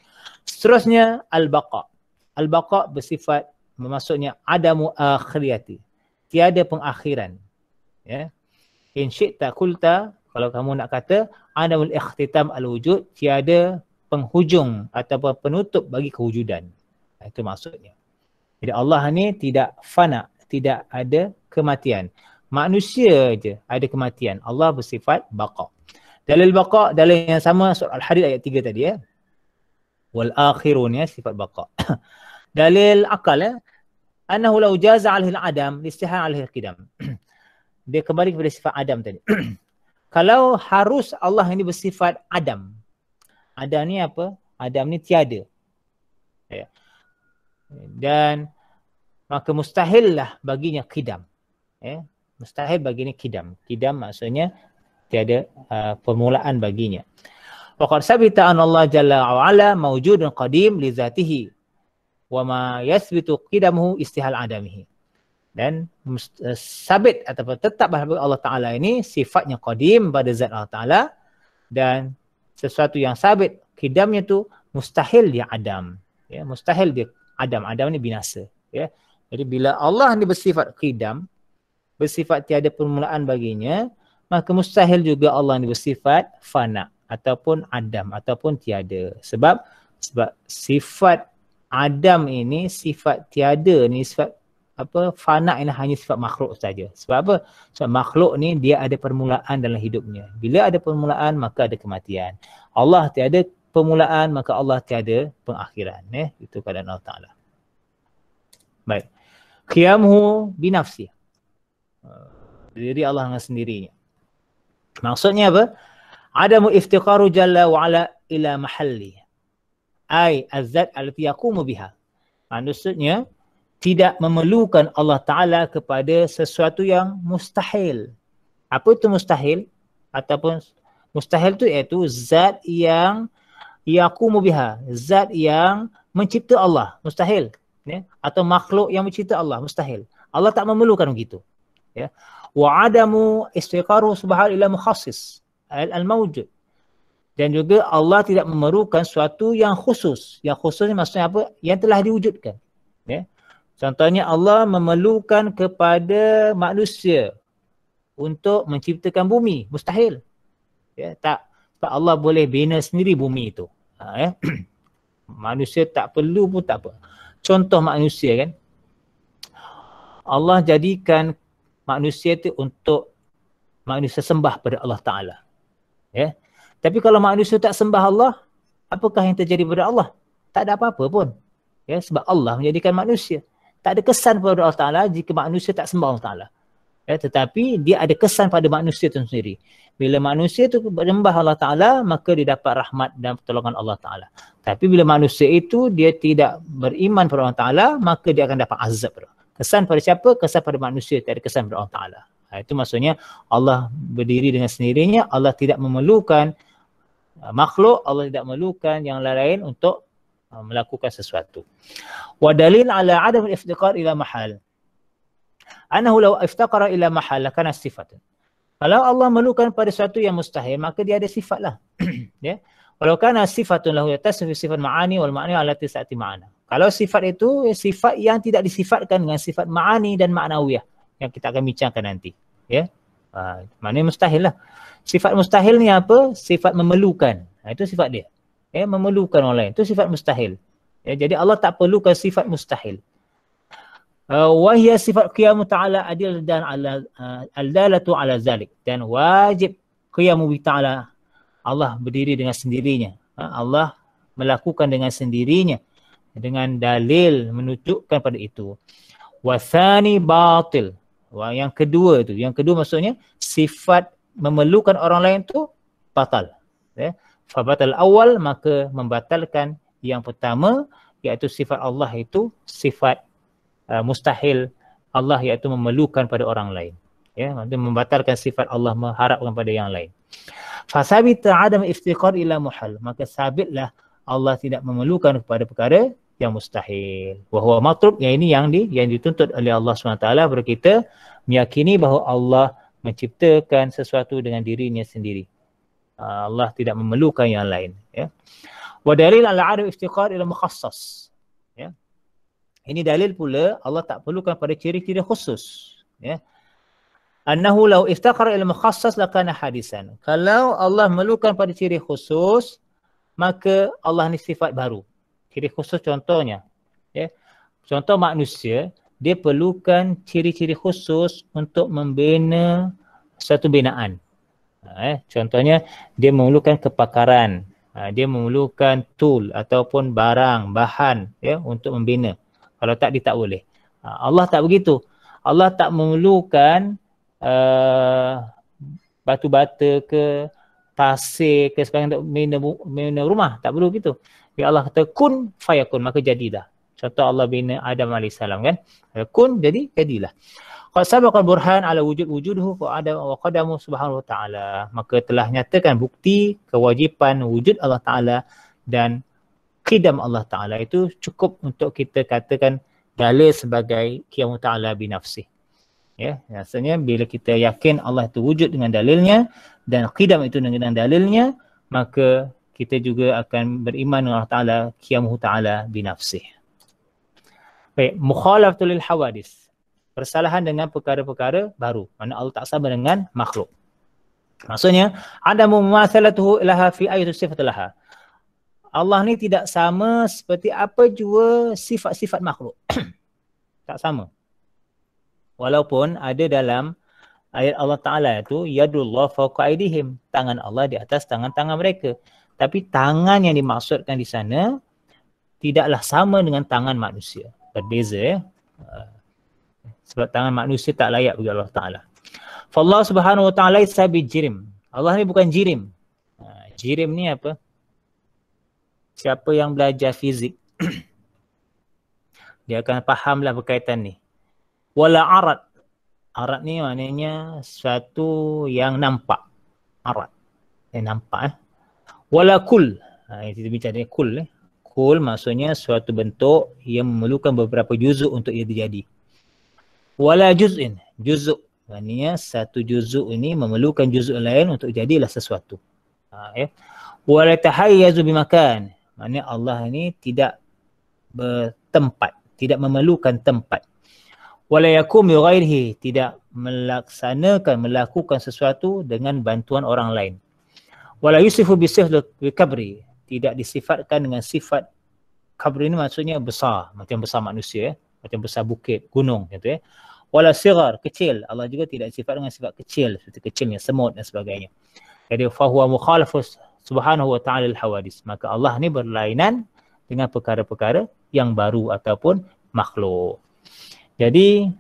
Seterusnya al-baqa. Al-baqa bersifat, maksudnya adamu akhiriyati, tiada pengakhiran. Ya. In syi'ta qulta, kalau kamu nak kata adamul ikhtitam al-wujud, tiada penghujung ataupun penutup bagi kewujudan. Itu maksudnya. Jadi Allah ni tidak fana, tidak ada kematian. Manusia je ada kematian. Allah bersifat baqa. Dalil baqa, dalil yang sama surah Al-Hadid ayat 3 tadi ya. Wal akhirun, ya, sifat baqa. Dalil akal ya. Annahu law jaza 'alaihi al-adam listihal 'alaihi al-qidam. Dia kembali kepada sifat adam tadi. Kalau harus Allah ini bersifat adam. Adam ni apa? Adam ni tiada. Ya. Dan maka mustahillah baginya qidam. Ya. Mustahil baginya qidam. Qidam maksudnya tiada permulaan baginya. Waqad sabita anna Allah jalla wa ala mawjudun qadim li zatihi wa ma yathbitu qidamuhu istihal adamihi. Dan sabit ataupun tetap bahawa Allah Ta'ala ini sifatnya qadim pada zat Allah Ta'ala, dan sesuatu yang sabit qidamnya tu mustahil dia adam. Ya, mustahil dia adam. Adam ni binasa. Ya. Jadi bila Allah ni bersifat qidam, bersifat tiada permulaan baginya, maka mustahil juga Allah ni bersifat fana ataupun adam ataupun tiada. Sebab sifat adam ini, sifat tiada ni, sifat apa, fana ini hanya sifat makhluk saja. Sebab apa? Sebab makhluk ni dia ada permulaan dalam hidupnya. Bila ada permulaan maka ada kematian. Allah tiada permulaan maka Allah tiada pengakhiran. Itu keadaan Allah Ta'ala. Baik. Qiyamuhu binafsi. Diri Allah dengan sendirinya. Maksudnya apa? Adamu iftiqaru jalla wa ala ila mahalli. Ai az-zat allati yaqumu biha. Maksudnya tidak memerlukan Allah Ta'ala kepada sesuatu yang mustahil. Apa itu mustahil? Ataupun mustahil itu iaitu zat yang yaqumu biha. Zat yang mencipta Allah. Mustahil. Ya? Atau makhluk yang mencipta Allah. Mustahil. Allah tak memerlukan begitu. Ya. Wa adamu istiqaru subhanahu ila mukhassis al-mawjud. Dan juga Allah tidak memerlukan sesuatu yang khusus. Yang khusus ni maksudnya apa? Yang telah diwujudkan. Ya. Contohnya Allah memerlukan kepada manusia untuk menciptakan bumi. Mustahil. Ya, tak. Allah boleh bina sendiri bumi itu. Ya. Manusia tak perlu pun tak apa. Contoh manusia kan. Allah jadikan manusia itu untuk manusia sembah pada Allah Ta'ala. Ya. Tapi kalau manusia tak sembah Allah, apakah yang terjadi pada Allah? Tak ada apa-apa pun. Ya, sebab Allah menjadikan manusia. Tak ada kesan pada Allah Ta'ala jika manusia tak sembah Allah Ta'ala. Ya, tetapi dia ada kesan pada manusia itu sendiri. Bila manusia itu menyembah Allah Ta'ala, maka dia dapat rahmat dan pertolongan Allah Ta'ala. Tapi bila manusia itu dia tidak beriman pada Allah Ta'ala, maka dia akan dapat azab. Kesan pada siapa? Kesan pada manusia, tak ada kesan pada Allah Ta'ala. Itu maksudnya Allah berdiri dengan sendirinya, Allah tidak memerlukan makhluk, Allah tidak memerlukan yang lain untuk melakukan sesuatu. Wa dalil ala adam al-iftiqar ila mahal. Annahu law iftaqara ila mahal kana sifatan. Kalau Allah memerlukan pada sesuatu yang mustahil, maka dia ada sifatlah. Ya. Walau kana sifatun lahu yatasfi sifat ma'ani wal ma'ani allati sa'ati ma'ana. Kalau sifat itu sifat yang tidak disifatkan dengan sifat ma'ani dan ma'nawiyah yang kita akan bincangkan nanti. Ya. Maknanya mustahil lah. Sifat mustahil ni apa? Sifat memerlukan. Itu sifat dia. Ya, memerlukan orang lain. Itu sifat mustahil. Ya, jadi Allah tak perlukan sifat mustahil. Wahia sifat qiyamu ta'ala adil dan al-dalatu ala zalik. Dan wajib qiyamu bi ta'ala. Allah berdiri dengan sendirinya. Allah melakukan dengan sendirinya dengan dalil menunjukkan pada itu. Wa tsani batil. Yang kedua itu, yang kedua maksudnya sifat memerlukan orang lain tu batal. Ya. Fa batal awal, maka membatalkan yang pertama, iaitu sifat Allah itu sifat mustahil Allah iaitu memerlukan pada orang lain. Ya, maksudnya membatalkan sifat Allah mengharapkan pada yang lain. Fasabita adam iftiqar ila muhal, maka sabitlah Allah tidak memerlukan kepada perkara yang mustahil. Wa huwa matlub, yang ini yang dituntut oleh Allah SWT kepada kita meyakini bahawa Allah menciptakan sesuatu dengan dirinya sendiri. Allah tidak memerlukan yang lain, ya. Wa dalil ala adam iftiqar ila mukhassas, ya. Ini dalil pula Allah tak perlukan pada ciri-ciri khusus, ya. Annahu law iftaqara ila mukhassas lakana hadisan. Kalau Allah memerlukan pada ciri khusus, maka Allah ni sifat baru. Ciri khusus contohnya, ya. Contoh manusia, dia perlukan ciri-ciri khusus untuk membina satu binaan. Contohnya, dia memerlukan kepakaran, dia memerlukan tool ataupun barang, bahan, ya, untuk membina. Kalau tak, dia tak boleh. Allah tak begitu. Allah tak memerlukan batu-bata ke pasir ke sebagainya untuk bina rumah. Tak perlu gitu. Ya Allah kata kun fayakun, maka jadilah. Contoh Allah bina Adam AS kan. Kun, jadilah. Qad sabaqa burhan ala wujuduhu wa Adam wa qadamu subhanahu wa ta'ala. Maka telah nyatakan bukti kewajipan wujud Allah Ta'ala dan qidam Allah Ta'ala itu cukup untuk kita katakan dalil sebagai qiyamu ta'ala binafsih. Ya, rasanya bila kita yakin Allah itu wujud dengan dalilnya dan qidam itu dengan dalilnya, maka kita juga akan beriman dengan Allah Ta'ala qiyamuhu ta'ala binafsih. Baik, mukhalafatul hawadis. Persalahan dengan perkara-perkara baru. Mana Allah tak sama dengan makhluk. Maksudnya, adamu mumathalatuhu ilaha fi ayatu sifat laha. Allah ni tidak sama seperti apa jua sifat-sifat makhluk. Tak sama. Walaupun ada dalam ayat Allah Ta'ala itu, yadullah fawqa aydihim, tangan Allah di atas tangan-tangan mereka. Tapi tangan yang dimaksudkan di sana tidaklah sama dengan tangan manusia. Berbeza, ya. Sebab tangan manusia tak layak bagi Allah Ta'ala. Fallah subhanahu wa ta'ala isabi jirim. Allah ni bukan jirim. Jirim ni apa? Siapa yang belajar fizik, dia akan fahamlah berkaitan ni. Wala arad. Arad ni maknanya sesuatu yang nampak. Arad. Yang nampak. Wala kul. Kita bicara kul. Kul maksudnya suatu bentuk yang memerlukan beberapa juzuk untuk ia terjadi. Wala juz'in. Juzuk. Maknanya satu juzuk ini memerlukan juzuk lain untuk jadilah sesuatu. Ya. Wala tahayyazu bimakan. Maknanya Allah ini tidak bertempat. Tidak memerlukan tempat. Wala yakum bi ghairihi, tidak melakukan sesuatu dengan bantuan orang lain. Wala yusifu bi sifat kabri, tidak disifatkan dengan sifat kabri, ini maksudnya besar, macam besar manusia, macam besar bukit, gunung gitu ya. Wala sigar, kecil, Allah juga tidak sifat dengan sifat kecil, seperti kecilnya semut dan sebagainya. Jadi fa huwa mukhalafus subhanahu wa ta'ala al-hawadis, maka Allah ni berlainan dengan perkara-perkara yang baru ataupun makhluk. Jadi,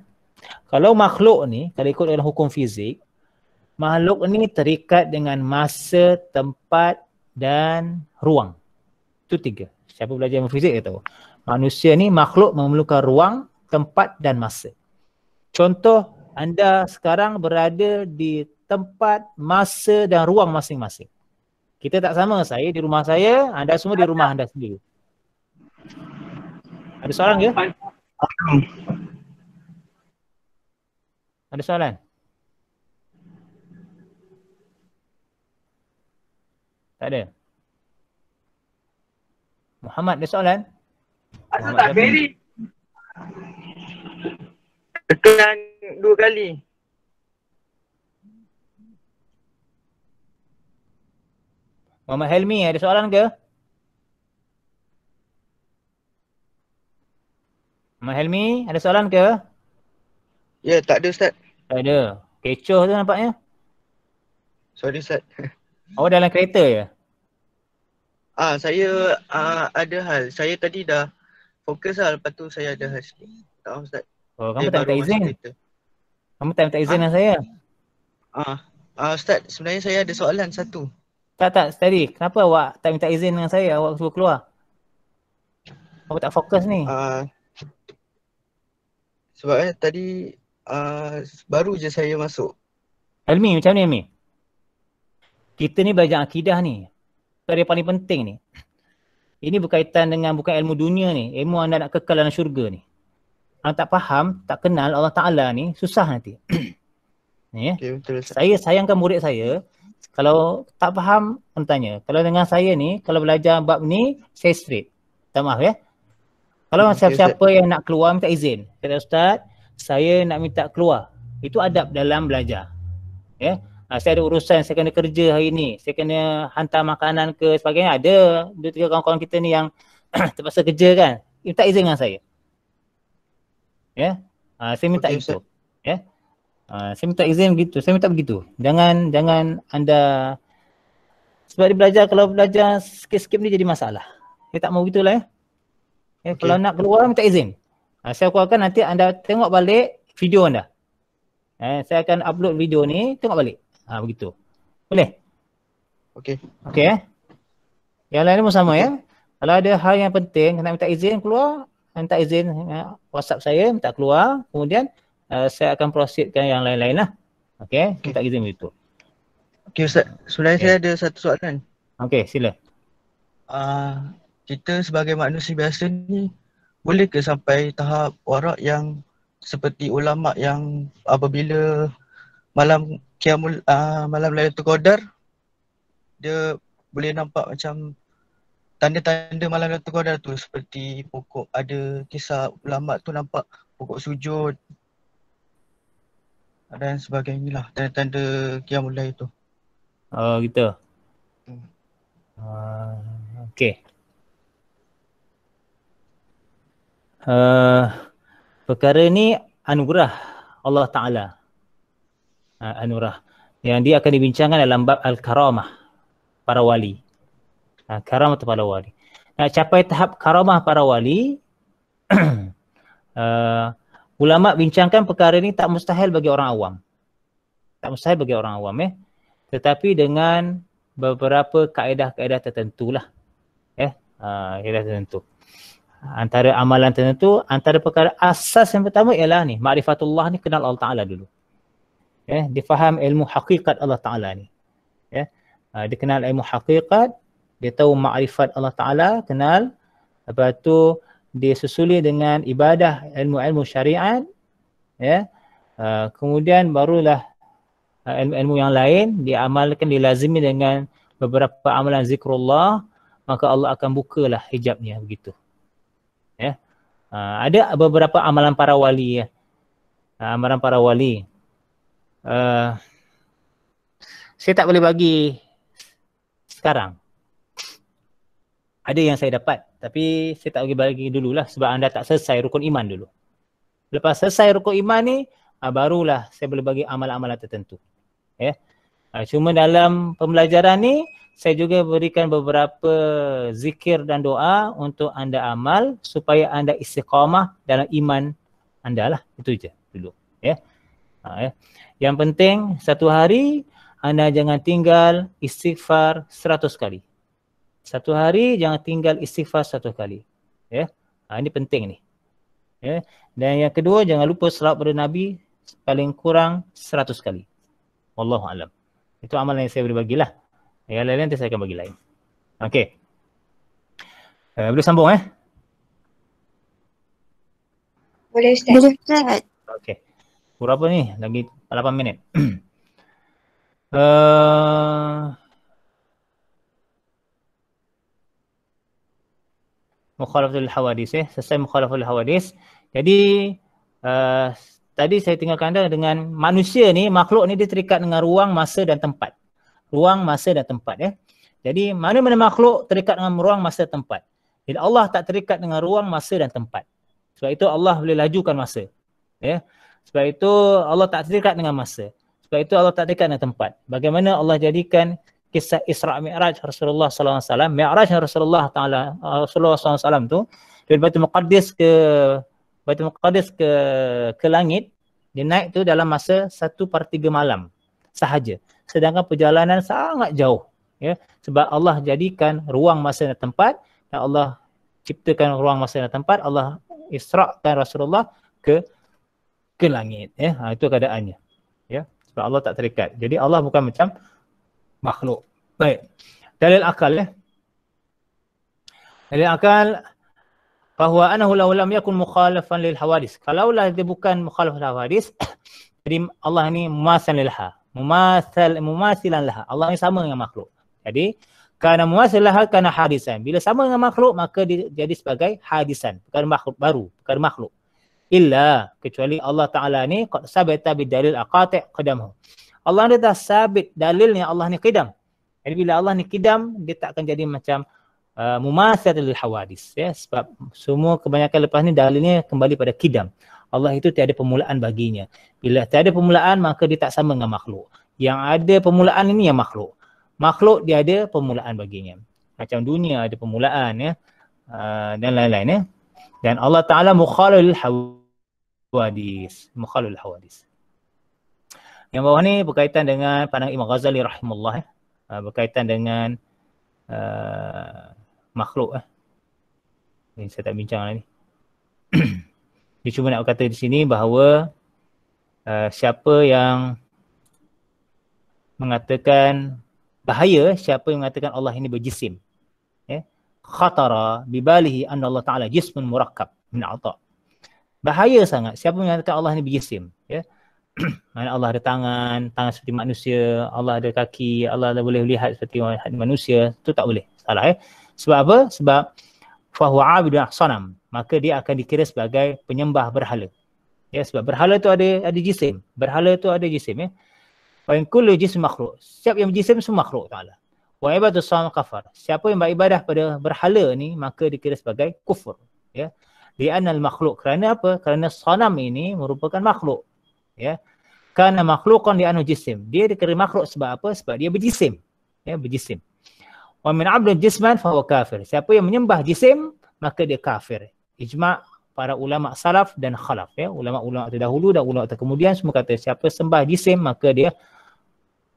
kalau makhluk ni, kalau ikut dalam hukum fizik, makhluk ni terikat dengan masa, tempat dan ruang. Itu tiga. Siapa belajar fizik dia tahu. Manusia ni makhluk memerlukan ruang, tempat dan masa. Contoh, anda sekarang berada di tempat, masa dan ruang masing-masing. Kita tak sama. Saya di rumah saya, anda semua di rumah anda sendiri. Ada soalan ke? Ada soalan? Tak ada? Muhammad, ada soalan? Asal tak beri. Tekan 2 kali. Muhammad Helmi, ada soalan ke? Muhammad Helmi, ada soalan ke? Ya, tak ada Ustaz. Tak ada. Kecoh tu nampaknya. Sorry Ustaz. Oh, dalam kereta ya? Saya ada hal. Saya tadi dah fokus lah, lepas tu saya ada hal sikit. Tak faham Ustaz. Oh, kamu tak minta izin? Kamu tak minta izin dengan saya? Ustaz, sebenarnya saya ada soalan satu. Tak, tadi. Kenapa awak tak minta izin dengan saya? Awak suruh keluar. Awak tak fokus ni. Sebab tadi baru je saya masuk. Helmi, macam ni Helmi? Kita ni belajar akidah ni. Perkara yang paling penting ni. Ini berkaitan dengan bukan ilmu dunia ni. Ilmu anda nak kekal dalam syurga ni. Orang tak faham, tak kenal Allah Ta'ala ni, susah nanti. Ni, Okay, betul, saya sayangkan murid saya, kalau tak faham, tanya. Kalau dengan saya ni, kalau belajar bab ni, saya straight. Tak maaf ya. Kalau siapa-siapa yang nak keluar, minta izin. Kata Ustaz, saya nak minta keluar. Itu adab dalam belajar. Ya. Saya ada urusan, saya kena kerja hari ni. Saya kena hantar makanan ke sebagainya. Ada 2-3 kawan-kawan kita ni yang terpaksa kerja kan. Minta izin dengan saya. Ya. Saya minta itu. Ya. Saya minta izin begitu. Saya minta begitu. Jangan anda, sebab dia belajar, kalau belajar skip-skip ni jadi masalah. Saya tak mau begitulah ya. Ya, kalau nak keluar minta izin. Saya keluarkan, nanti anda tengok balik video anda. Saya akan upload video ni, tengok balik. Begitu. Boleh? Okey. Yang lain pun sama ya. Kalau ada hal yang penting, nak minta izin keluar, minta izin WhatsApp saya, minta keluar. Kemudian saya akan proceedkan yang lain-lain lah. Okey, minta izin begitu. Okey Ustaz, sebenarnya saya ada satu soalan. Okey, sila. Kita sebagai manusia biasa ni, boleh ke sampai tahap warak yang seperti ulama yang apabila malam malam Lailatul Qadar, dia boleh nampak macam tanda-tanda malam Lailatul Qadar tu, seperti pokok, ada kisah ulama tu nampak pokok sujud dan sebagainya lah, tanda-tanda Qiyamul Lail tu. Oh gitu. Okey. Perkara ni anugerah Allah Ta'ala. Anugerah yang dia akan dibincangkan dalam bab Al-Karamah, para wali. Karamah para wali. Nak capai tahap karamah para wali, ulama bincangkan perkara ni tak mustahil bagi orang awam. Tak mustahil bagi orang awam tetapi dengan beberapa kaedah-kaedah tertentulah. Kaedah tertentu. Antara amalan tertentu, antara perkara asas yang pertama ialah ni, ma'rifatullah ni, kenal Allah Ta'ala dulu. Dia faham ilmu hakikat Allah Ta'ala ni. Dia kenal ilmu hakikat, dia tahu ma'rifat Allah Ta'ala, kenal. Lepas tu dia susuli dengan ibadah, ilmu-ilmu syariat. Kemudian barulah ilmu-ilmu yang lain dia amalkan, dilazimi dengan beberapa amalan zikrullah, maka Allah akan bukalah hijabnya begitu. Ada beberapa amalan para wali amalan para wali. Saya tak boleh bagi sekarang. Ada yang saya dapat, tapi saya tak boleh bagi dululah sebab anda tak selesai rukun iman dulu. Lepas selesai rukun iman ni, barulah saya boleh bagi amalan-amalan tertentu. Cuma dalam pembelajaran ni, saya juga berikan beberapa zikir dan doa untuk anda amal supaya anda istiqamah dalam iman anda lah. Itu je dulu. Yang penting satu hari anda jangan tinggal istighfar 100 kali. Satu hari jangan tinggal istighfar 100 kali. Ini penting ni. Dan yang kedua, jangan lupa selawat pada Nabi paling kurang 100 kali. Wallahualam. Itu amalan yang saya boleh bagilah. Yang lain nanti saya akan bagi lain. Okey. Boleh sambung Boleh Ustaz. Boleh Ustaz. Okey. Berapa ni? Lagi 8 minit. Mukhalafatul hawadis selesai mukhalafatul hawadis. Jadi tadi saya tinggalkan anda dengan manusia ni, makhluk ni dia terikat dengan ruang, masa dan tempat. Ruang, masa dan tempat Jadi mana-mana makhluk terikat dengan ruang, masa, tempat. Jadi Allah tak terikat dengan ruang, masa dan tempat. Sebab itu Allah boleh lajukan masa. Sebab itu Allah tak terikat dengan masa. Sebab itu Allah tak dekat dengan tempat. Bagaimana Allah jadikan kisah Isra' Mi'raj Rasulullah sallallahu alaihi wasallam, Mi'raj Rasulullah sallallahu alaihi wasallam tu dari Baitul Maqdis ke langit, dia naik tu dalam masa 1/3 malam sahaja. Sedangkan perjalanan sangat jauh, ya. Sebab Allah jadikan ruang masa dan tempat, dan Allah ciptakan ruang masa dan tempat, Allah Isra'kan Rasulullah ke langit, ya. Itu keadaannya, ya. Sebab Allah tak terikat. Jadi Allah bukan macam makhluk. Baik. Dalil akal, ya. Dalil akal bahawa anahu law lam yakun mukhalafan lil hawadis. Kalaulah dia bukan mukhalaf lil hawadis, jadi Allah ni mumathilan laha. Allah ni sama dengan makhluk. Jadi kana mumathilan laha kana hadisan. Bila sama dengan makhluk, maka dia jadi sebagai hadisan, perkara makhluk baru, perkara makhluk. Illa, kecuali Allah Taala ni qad sabata bidalil aqati' qadamahu. Allah ni dah sabit dalilnya Allah ni qidam. Jadi bila Allah ni qidam, dia tak akan jadi macam mumathil lil hawadis, ya. Sebab semua kebanyakan lepas ni dalilnya kembali pada qidam. Allah itu tiada permulaan baginya. Bila tiada permulaan, maka dia tak sama dengan makhluk. Yang ada permulaan ini yang makhluk. Makhluk dia ada permulaan baginya. Macam dunia ada permulaan, ya, dan lain-lain, ya. Dan Allah Ta'ala mukhalul hawadis. Mukhalul hawadis. Yang bawah ni berkaitan dengan pandangan Imam Ghazali rahimahullah, ya. Berkaitan dengan makhluk. Ini saya tak bincang lah ni. Dia cuma nak berkata di sini bahawa siapa yang mengatakan bahaya, siapa yang mengatakan Allah ini berjisim, ya, khatara bibalihi anna Allah Ta'ala jismun murakkab min a'ta'. Bahaya sangat siapa yang mengatakan Allah ini berjisim, ya. Mana Allah ada tangan seperti manusia, Allah ada kaki, Allah ada boleh lihat seperti manusia, itu tak boleh. Salah, ya. Sebab apa? Sebab fahuwa 'abidun sanam, maka dia akan dikira sebagai penyembah berhala. Ya, sebab berhala tu ada jisim. Berhala tu ada jisim, ya. Wa in kullu jism makhluk. Setiap yang berjisim semua makhluk Ta'ala. Wa ibadatu sanam kafar. Siapa yang beribadah pada berhala ni, maka dikira sebagai kufur, ya. Li'anna al-makhluk, kerana apa? Kerana sanam ini merupakan makhluk, ya. Karena makhluqan li'annahu jisim. Dia dikira makhluk sebab apa? Sebab dia berjisim, ya, berjisim. Wa min 'abdin jisman fa huwa kafir. Siapa yang menyembah jisim, maka dia kafir. Ijma' para ulama salaf dan khalaf, ya. Ulama-ulama terdahulu dan ulama terkemudian semua kata siapa sembah jisim maka dia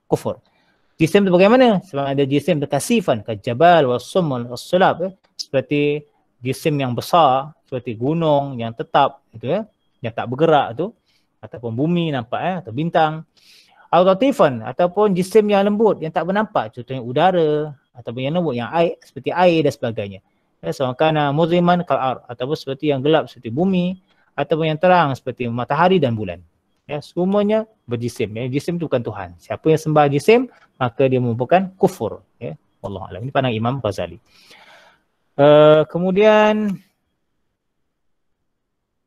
kufur. Jisim tu bagaimana? Sebab ada jisim kasifan, kajabal was-sum was-sulab, ya. Seperti jisim yang besar, seperti gunung yang tetap, itu, ya, yang tak bergerak tu, ataupun bumi nampak, ya, atau bintang. Al-latifan, ataupun jisim yang lembut yang tak bernampak, contohnya udara, ataupun yang lembut, yang air, seperti air dan sebagainya. Ya, sawakana muzliman kal'ar, ataupun seperti yang gelap seperti bumi, ataupun yang terang seperti matahari dan bulan. Ya, semuanya berjisim, ya. Jisim itu bukan Tuhan. Siapa yang sembah jisim, maka dia merupakan kufur, ya. Wallahu a'lam. Ini pandang Imam Ghazali. Kemudian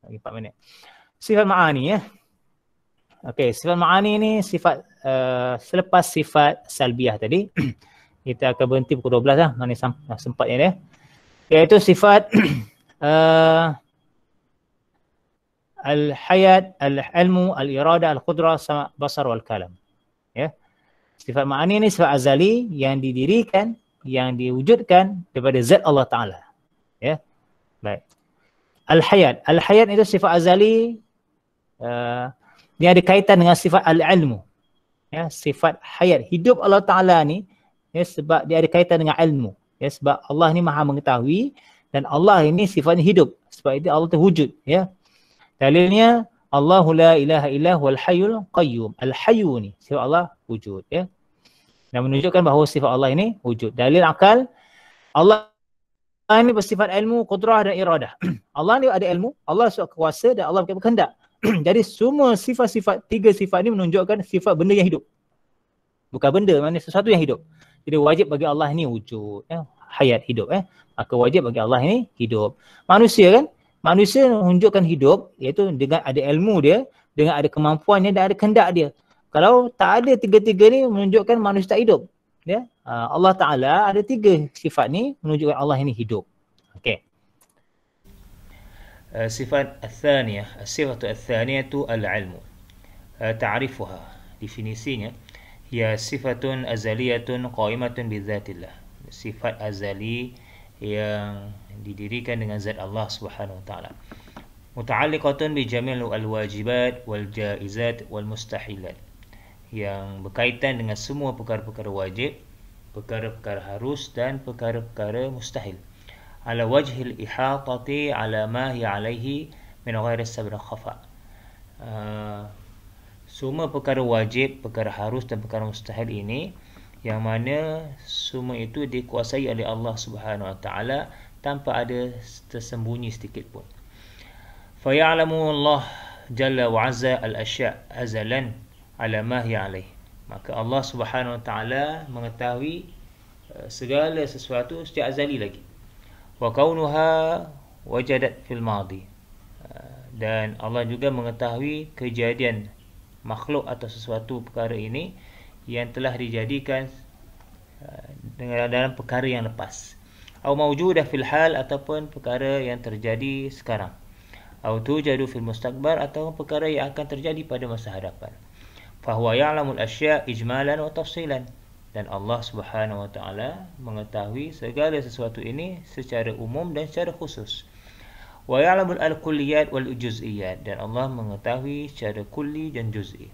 lagi 4 minit. Sifat ma'ani, ya. Okey, sifat ma'ani ni sifat selepas sifat salbiyah tadi. Kita akan berhenti pukul 12 lah, mana sempatnya dia. Iaitu sifat al-hayat, al-ilmu, al-irada, al-qudrah, sama basar wal kalam. Ya. Sifat ma'ani ni sifat azali yang didirikan, yang diwujudkan daripada zat Allah Ta'ala. Ya. Baik. Al-hayat. Al-hayat itu sifat azali, dia ada kaitan dengan sifat al-ilmu. Ya, sifat hayat, hidup Allah Ta'ala ni, ya, sebab dia ada kaitan dengan ilmu. Ya, sebab Allah ni maha mengetahui dan Allah ini sifatnya hidup. Sebab itu Allah terwujud, ya. Dalilnya Allahu la ilaha illa huwal hayyul qayyum. Al-hayyu ni sifat Allah wujud, ya. Dan menunjukkan bahawa sifat Allah ini wujud. Dalil akal, Allah ini bersifat ilmu, qudrah dan iradah. Allah ni ada ilmu, Allah kuasa dan Allah berkehendak. Jadi semua sifat-sifat, 3 sifat ni menunjukkan sifat benda yang hidup. Bukan benda, maknanya sesuatu yang hidup. Jadi wajib bagi Allah ini wujud, ya. Hayat, hidup, ya. Maka wajib bagi Allah ini hidup. Manusia kan, manusia menunjukkan hidup, iaitu dengan ada ilmu dia, dengan ada kemampuannya dan ada kehendak dia. Kalau tak ada 3-3 ni menunjukkan manusia tak hidup, ya. Allah Ta'ala ada 3 sifat ni menunjukkan Allah ini hidup. Okey. Sifat al-thaniyah, sifatu al-thaniyatu al-ilmu. Ta'rifuha. definisinya, ya sifatun azaliyatun qaimatun bizatillah. Sifat azali yang didirikan dengan zat Allah Subhanahu wa taala. Muta'alliqatun bi jamil al-wajibat wal jaizat wal mustahilat. Yang berkaitan dengan semua perkara-perkara wajib, perkara-perkara harus dan perkara-perkara mustahil. Ala wajhil ihatati ala ma hiya alaihi min ghairi sabr khafa. Semua perkara wajib, perkara harus dan perkara mustahil ini yang mana semua itu dikuasai oleh Allah Subhanahu wa taala tanpa ada tersembunyi sedikit pun. Fa ya'lamu Allah jalla wa azza al-asya' azalan ala ma hiya alaih. Maka Allah Subhanahu wa taala mengetahui segala sesuatu sejak azali lagi. Wa kaunuha wajadat fil madi. Dan Allah juga mengetahui kejadian makhluk atau sesuatu perkara ini yang telah dijadikan dalam perkara yang lepas. Atau mawjudah fil hal, ataupun perkara yang terjadi sekarang. Atau tujadu fil mustaqbal, atau perkara yang akan terjadi pada masa hadapan. Fahuwa ya'lamul asya' ijmalan wa tafsilan. Dan Allah Subhanahu wa taala mengetahui segala sesuatu ini secara umum dan secara khusus. Wa ya'lamul al-kulliyat wal juz'iyat. Dan Allah mengetahui secara kulli dan juz'i.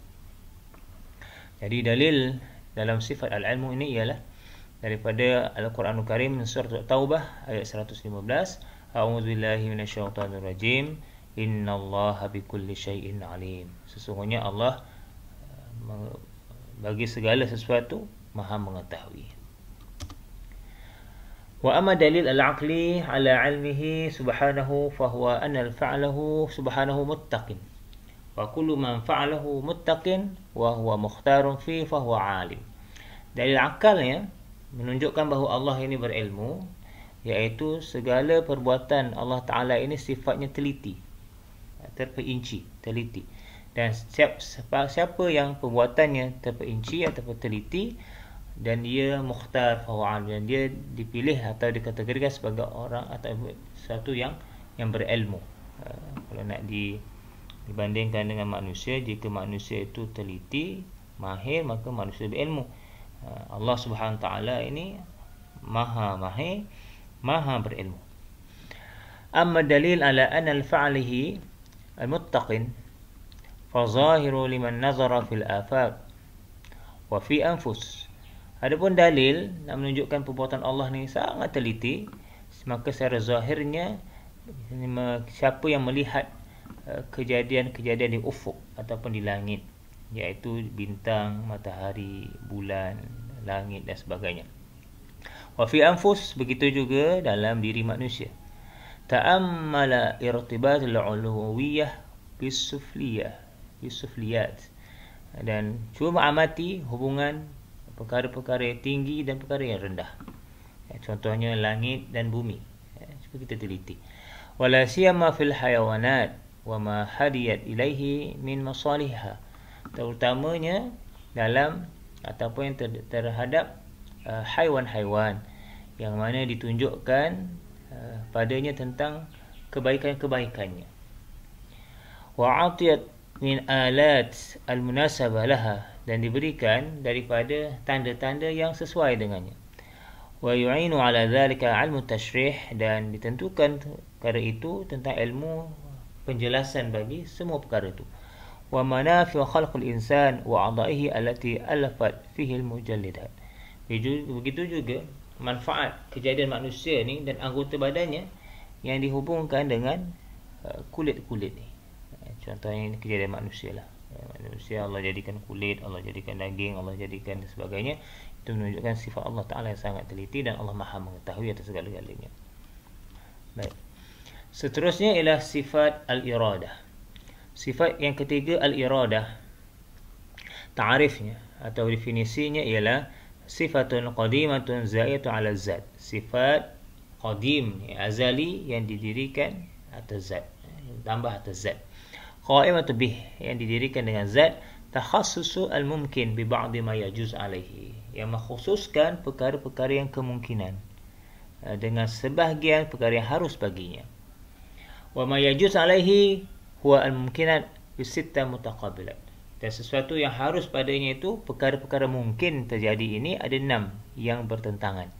Jadi dalil dalam sifat al-ilmu ini ialah daripada Al-Quranul Karim surah Taubah ayat 115. A'udzubillahi minasyaitonir rajim. Innallaha bikulli syai'in alim. Sesungguhnya Allah bagi segala sesuatu Maha mengetahui. Wa amma dalil al-aqli ala ilmihi subhanahu fahuwa anna al-fa'lahu subhanahu muttaqin. Wa kullu man fa'alahu muttaqin wa huwa mukhtarun fi fahuwa alim. Dalil akalnya menunjukkan bahawa Allah ini berilmu, iaitu segala perbuatan Allah Ta'ala ini sifatnya teliti, terperinci, teliti. Dan siapa yang perbuatannya terperinci ataupun teliti dan dia mukhtar fahuwa alim, dan dia dipilih atau dikategorikan sebagai orang atau sesuatu yang berilmu. Kalau nak dibandingkan dengan manusia, jika manusia itu teliti, mahir, maka manusia berilmu. Allah Subhanahu wa taala ini maha mahir, maha berilmu. Amma dalil ala anna al-fa'lihi al-muttaqin fa zahiru liman nazara fil afaq wa fi anfus. Adapun dalil nak menunjukkan perbuatan Allah ni sangat teliti, maka secara zahirnya siapa yang melihat kejadian-kejadian di ufuk ataupun di langit, iaitu bintang, matahari, bulan, langit dan sebagainya. Wa fi anfus, begitu juga dalam diri manusia. Ta'ammala irtibat al-uluwiyyah bisufliyat. Dan cuba amati hubungan perkara-perkara yang tinggi dan perkara yang rendah. Contohnya langit dan bumi. Cuba kita teliti. Wala siyama fil hayawanat wa ma hadiyat ilaihi min masalihha. Terutamanya dalam ataupun yang terhadap haiwan-haiwan yang mana ditunjukkan padanya tentang kebaikan-kebaikannya. Wa atiyat min alat al-munasabah laha, dan diberikan daripada tanda-tanda yang sesuai dengannya. Wa yu'inu ala dhalika ilmu tashrih, dan ditentukan perkara itu tentang ilmu penjelasan bagi semua perkara itu. Wa manafi khalqul insan wa a'dha'ihi allati alafat fihi al-mujallidat. Begitu juga manfaat kejadian manusia ni dan anggota badannya yang dihubungkan dengan kulit-kulit ni. Contohnya kejadian manusia lah. Manusia Allah jadikan kulit, Allah jadikan daging, Allah jadikan dan sebagainya. Itu menunjukkan sifat Allah Ta'ala yang sangat teliti dan Allah Maha mengetahui atas segala-galanya. Baik. Seterusnya ialah sifat al-iradah. Sifat yang ketiga al-iradah. Ta'arifnya atau definisinya ialah sifatun qadimatun za'itun ala zat. Sifat qadim, azali, yang didirikan atas zat, tambah atas zat. Qa'imatu bih, yang didirikan dengan zat. Takhassusu al-mumkin bi ba'di ma yajuz alaihi, yang mengkhususkan perkara-perkara yang kemungkinan dengan sebahagian perkara yang harus baginya. Wa ma yajuz alaihi huwa al-mumkinat bi sittah mutaqabilat. Dan sesuatu yang harus padanya itu perkara-perkara mungkin terjadi ini ada 6 yang bertentangan.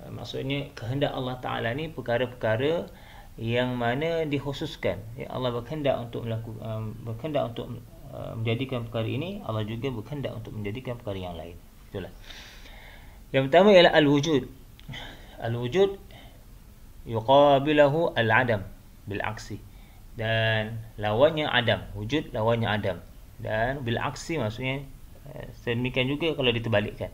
Maksudnya kehendak Allah Ta'ala ni perkara-perkara yang mana dikhususkan. Allah berkehendak untuk menjadikan perkara ini, Allah juga berkehendak untuk menjadikan perkara yang lain. Itulah. Yang pertama ialah al-wujud. Al-wujud yuqabilahu al-adam bil-aksi. Dan lawannya adam. Wujud lawannya adam. Dan bil-aksi maksudnya sedemikian juga kalau diterbalikkan.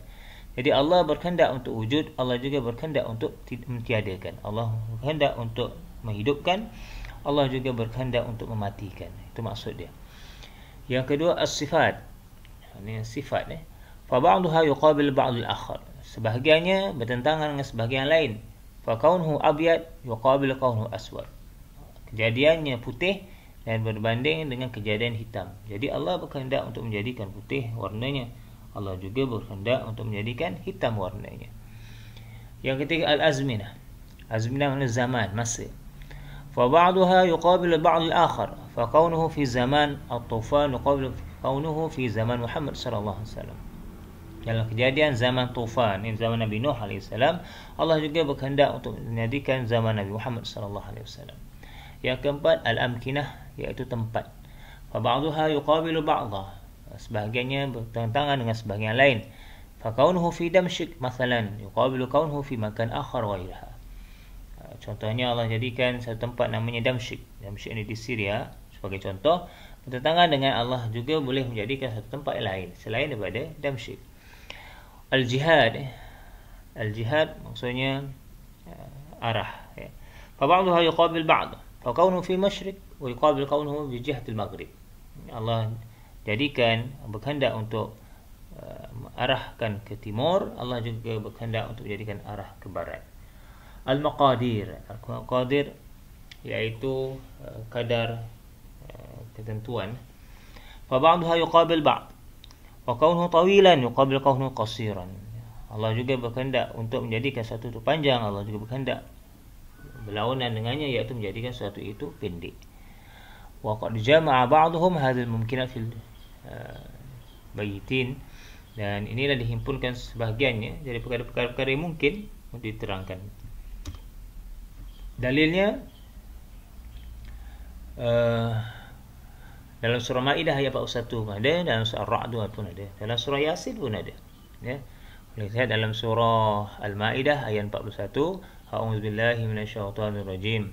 Jadi Allah berkehendak untuk wujud, Allah juga berkehendak untuk mentiadakan. Allah berkehendak untuk menghidupkan, Allah juga berkehendak untuk mematikan. Itu maksud dia. Yang kedua as-sifat. Ini sifat ni. Fa ba'daha yuqabil ba'd al-akhar. Sebahagiannya bertentangan dengan sebahagian lain. Fa kaunhu abyad yuqabil kaunhu aswad. Kejadiannya putih dan berbanding dengan kejadian hitam. Jadi Allah berkehendak untuk menjadikan putih warnanya, Allah juga berkehendak untuk menjadikan hitam warnanya. Yang ketiga al-azminah. Azminah maknanya zaman, masa. Fa ba'daha yuqabil ba'd al-akhar. Fa kaunuhu fi zaman at-tufan yuqabil kaunuhu fi zaman Muhammad sallallahu alaihi wasallam. Dalam kejadian zaman tufan, ini zaman Nabi Nuh alaihi salam, Allah juga berkehendak untuk menjadikan zaman Nabi Muhammad sallallahu alaihi wasallam. Yang keempat al-amkinah, iaitu tempat. Fa ba'daha yuqabilu ba'dha. Sebahagiannya bertentangan dengan sebahagian lain. Fa kaunuhu fi Damsyik masalan yuqabilu kaunuhu fi makan akhar ghairuha. Contohnya Allah jadikan satu tempat namanya Damsyik. Damsyik ini di Syria sebagai contoh, bertentangan dengan Allah juga boleh menjadikan satu tempat lain selain daripada Damsyik. Al-jihad. Al-jihad maksudnya arah, ya. Fa ba'daha yuqabil ba'd. Fa kaunuhu fi masyriq wa yuqabil kaunuhu bi jihatil maghrib. Allah jadikan berkehendak untuk arahkan ke timur, Allah juga berkehendak untuk menjadikan arah ke barat. Al-maqadir. Al-maqadir iaitu kadar ketentuan. Fa ba'daha yuqabil ba'd. Wa kaunuhu tawilan yuqabil kaunuhu qasiran. Allah juga berkehendak untuk menjadikan satu itu panjang, Allah juga berkehendak berlawanan dengannya, iaitu menjadikan sesuatu itu pendek. Wa qad jama'a ba'dhum hadzal mumkinat fil baitin. Dan inilah dihimpunkan sebahagiannya dari perkara-perkara yang mungkin untuk diterangkan. Dalilnya dalam surah Maidah ayat 41 pun ada, dalam surah Ar-Ra'd pun ada, dalam surah Yasin pun ada, ya. Boleh lihat dalam surah Al-Maidah ayat 41, a'udzu billahi minasyaitonir rajim.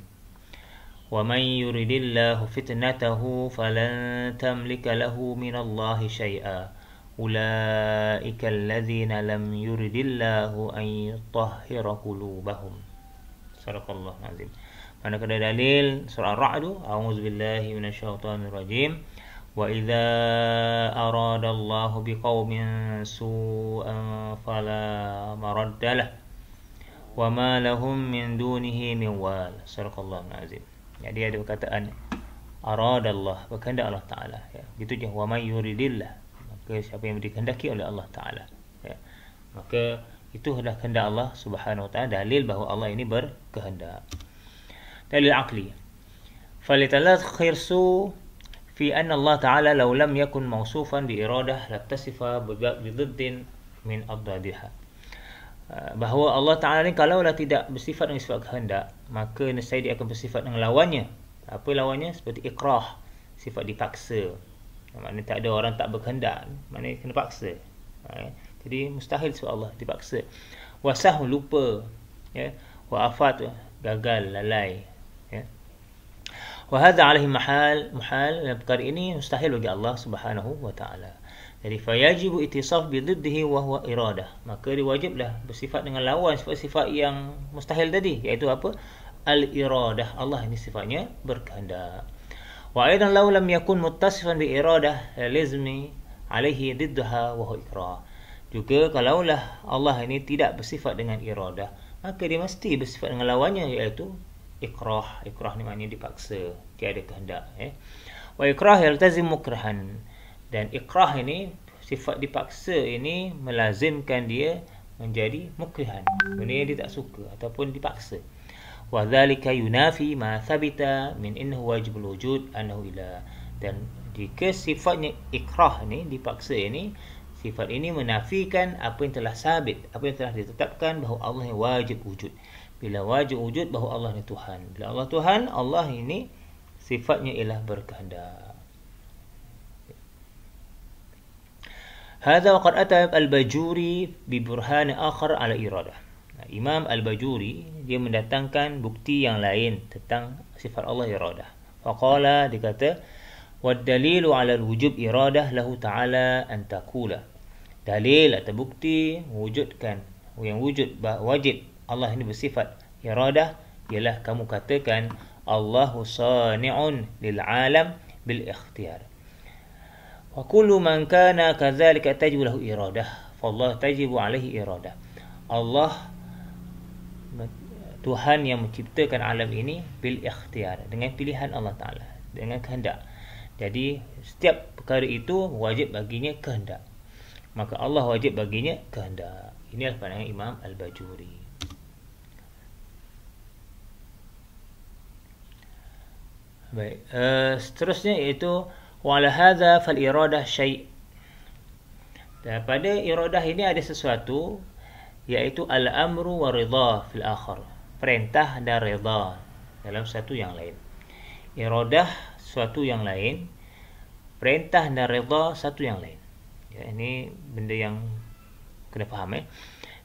Wa may yuridillahu fitnatahu falan tamlika lahu minallahi syai'a. Ulaika alladzina lam yuridillahu an yutahhira qulubahum. Sadaqallahu azim. Manakala dalil surah Ar-Ra'd, a'udzu billahi minasyaitonir rajim. Wa idza aradallahu biqaumin su'an fala maraddalah wa ma lahum min dunihi min wal. Sadaqallahu azim. Jadi ada perkataan aradallah, berkehendak Allah Taala, ya. Gitu je, wa may yuridillah, maka siapa yang dikehendaki oleh Allah Taala, ya. Maka itu adalah kehendak Allah Subhanahu wa taala, dalil bahawa Allah ini berkehendak. Dalil aqli. Falitalakhirsu fi anna Allah Ta'ala law lam yakun mawsufan bi iradah lattasifa bi dhiddin min adadiha. Bahawa Allah Ta'ala ni kalaulah tidak bersifat dengan sifat kehendak, maka nescaya dia akan bersifat dengan lawannya. Apa lawannya? Seperti ikrah, sifat dipaksa. Maknanya tak ada orang tak berkehendak, maknanya kena paksa. Jadi mustahil sifat Allah dipaksa. Wasah, lupa, ya. Wa afat, gagal, lalai, ya. Wa hadha alaihi muhal, perkara ini mustahil bagi Allah Subhanahu wa taala. Jadi fayajibu ittisaf bi dhiddihi wa huwa iradah. Maka diwajiblah bersifat dengan lawan sifat-sifat yang mustahil tadi, iaitu apa? Al-iradah. Allah ini sifatnya berkehendak. Wa aidan law lam yakun muttasifan bi iradah lazmi alaihi dhiddaha wa huwa ikrah. Juga kalaulah Allah ini tidak bersifat dengan iradah, maka dia mesti bersifat dengan lawannya, iaitu ikrah. Ikrah ni maknanya dipaksa, tiada kehendak, ya. Wa ikrah yaltazim mukrahan. Dan ikrah ini, sifat dipaksa ini melazimkan dia menjadi mukrihan, benda yang dia tak suka ataupun dipaksa. Wa dzalika yunafi ma thabita min innahu wajibul wujud annahu ilah. Dan Jika sifatnya ikrah ni, dipaksa ini, sifat ini menafikan apa yang telah sabit, apa yang telah ditetapkan bahawa Allah yang wajib wujud. Bila wajib wujud bahawa Allah ni Tuhan. Bila Allah Tuhan, Allah ini sifatnya ialah berkehendak. Hadza waqad ata al-Bajuri bi burhan akhar ala iradah. Imam al-Bajuri dia mendatangkan bukti yang lain tentang sifat Allah iradah. Faqala, dia kata, wad dalilu ala al-wujub iradah lahu ta'ala an taqula. Dalil atau bukti mewujudkan yang wujud wajib Allah ini bersifat iradah ialah kamu katakan Allahu sani'un lil alam bil ikhtiyar. Wa kullu man kana kadzalika tajibu lahu iradah, fa Allah tajibu alaihi iradah. Allah Tuhan yang menciptakan alam ini bil ikhtiyar, dengan pilihan Allah Taala, dengan kehendak. Jadi setiap perkara itu wajib baginya kehendak. Maka Allah wajib baginya kehendak. Inilah pandangan Imam Al-Bajuri. Baik, seterusnya iaitu wala hadza fal iradah syai'. Dan pada iradah ini ada sesuatu, iaitu al-amru wa ridha fil akhar. Perintah dan ridha dalam satu yang lain. Iradah sesuatu yang lain, perintah dan ridha satu yang lain. Ya, ini benda yang kena faham.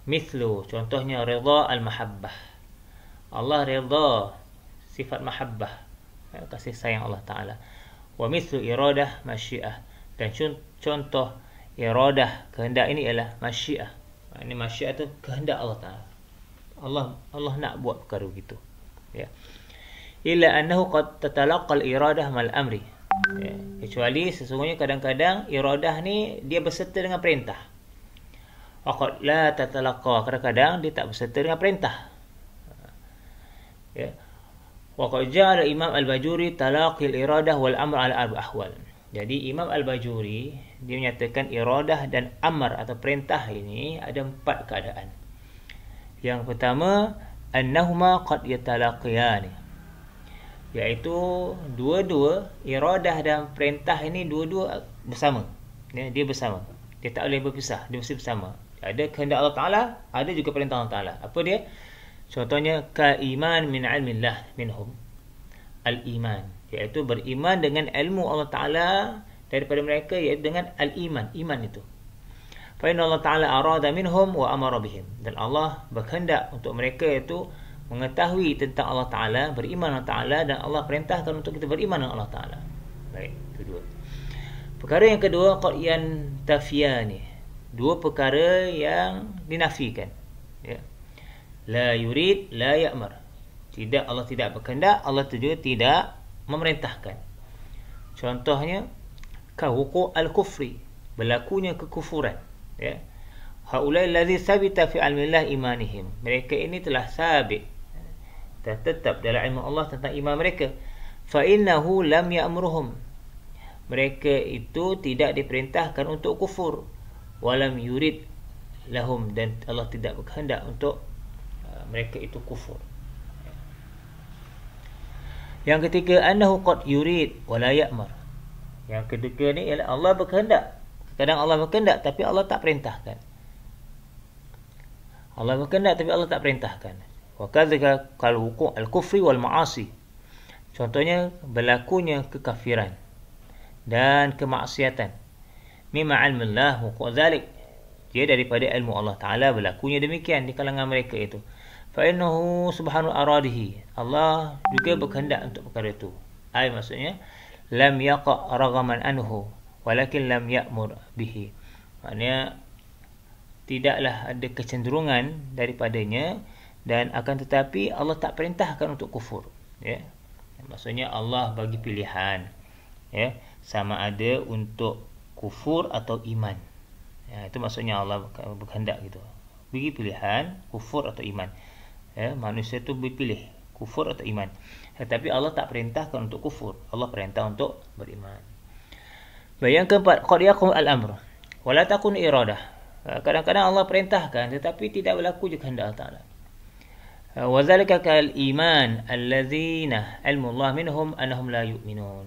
Mithlu, contohnya ridha al-mahabbah. Allah ridha sifat mahabbah, kasih sayang Allah Ta'ala. Wa mithlu iradah masyiah. Dan contoh iradah kehendak ini ialah masyiah. Ini masyiah itu kehendak Allah Ta'ala. Allah nak buat perkara begitu. Ya. Illa annahu qad tatalaqa al-iradah mal amri. Ya. Kecuali sesungguhnya kadang-kadang iradah ni dia berserta dengan perintah. Wa qad la tatalaqa, kadang-kadang dia tak berserta dengan perintah. Ya. Wa qad ja'ala Imam Al-Bajuri talaqi al-iradah wal amr ala arba ahwal. Jadi Imam Al-Bajuri dia menyatakan iradah dan amr atau perintah ini ada 4 keadaan. Yang pertama, annahuma qad yatalaqiyan, iaitu dua-dua iradah dan perintah ini dua-dua bersama. Ya, dia bersama. Dia tak boleh berpisah, dia mesti bersama. Ada kehendak Allah Taala, ada juga perintah Allah Taala. Apa dia? Contohnya ka iman min ilmillah minhum. Al-iman, iaitu beriman dengan ilmu Allah Taala daripada mereka, iaitu dengan al-iman, iman itu. Fa inna Allah Ta'ala arada minhum wa amara bihim. Dan Allah berkehendak untuk mereka itu mengetahui tentang Allah Ta'ala, beriman Allah Ta'ala, dan Allah perintahkan untuk kita beriman dengan Allah Ta'ala. Baik, kedua. Perkara yang kedua, qad yantafiyani. Dua perkara yang dinafikan. Ya. La yurid, la ya'mar. Tidak, Allah tidak berkehendak, Allah juga tidak memerintahkan. Contohnya, ka wuqu' al-kufri, berlakunya kekufuran. Ya. Haulai allazi sabita fi ilmillah imanihim. Mereka ini telah sabit, tetap dalam ilmu Allah tentang iman mereka. Fa innahu lam ya'muruhum. Mereka itu tidak diperintahkan untuk kufur. Walam yurid lahum, dan Allah tidak berkehendak untuk mereka itu kufur. Yang ketiga, annahu qad yurid wa la ya'mur. Yang ketiga ni ialah Allah berkehendak. Kadang Allah berkehendak tapi Allah tak perintahkan. Allah berkehendak tapi Allah tak perintahkan. Wa kadzalika kal wuqu' al-kufri wal ma'asi. Contohnya berlakunya kekafiran dan kemaksiatan. Mimma 'ilmillah wuqu' dzalik. Dia daripada ilmu Allah Taala berlakunya demikian di kalangan mereka itu. Fa innahu subhanahu aradihi. Allah juga berkehendak untuk perkara itu. Ai maksudnya lam yaqa' raghaman anhu walakin lam ya'mur bihi. Maknanya tidaklah ada kecenderungan daripadanya, dan akan tetapi Allah tak perintahkan untuk kufur. Ya. Maksudnya Allah bagi pilihan. Ya, sama ada untuk kufur atau iman. Ya, itu maksudnya Allah berkehendak gitu. Bagi pilihan kufur atau iman. Ya, manusia itu berpilih kufur atau iman. Tetapi Allah tak perintahkan untuk kufur. Allah perintah untuk beriman. Yang keempat, qad yaqum al-amr wa la takun iradah. Kadang-kadang Allah perintahkan tetapi tidak berlaku je kehendak Allah Taala. Wa zalika kal iman allazina ilmu Allah minhum annahum la yu'minun.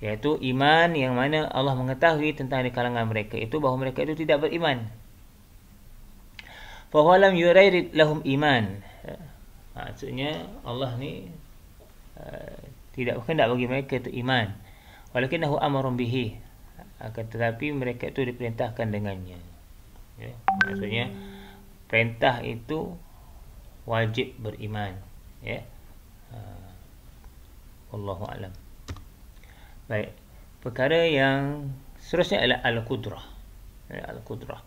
iaitu iman yang mana Allah mengetahui tentang di kalangan mereka itu bahawa mereka itu tidak beriman. Fa huwa lam yurid lahum iman. Maksudnya Allah ni tidak berkehendak bagi mereka itu iman. Walakinahu amarun bihi. Akan tetapi mereka itu diperintahkan dengannya. Ya, maksudnya perintah itu wajib beriman. Ya. Wallahu a'lam. Baik. Perkara yang seterusnya adalah al-qudrah. Al-qudrah.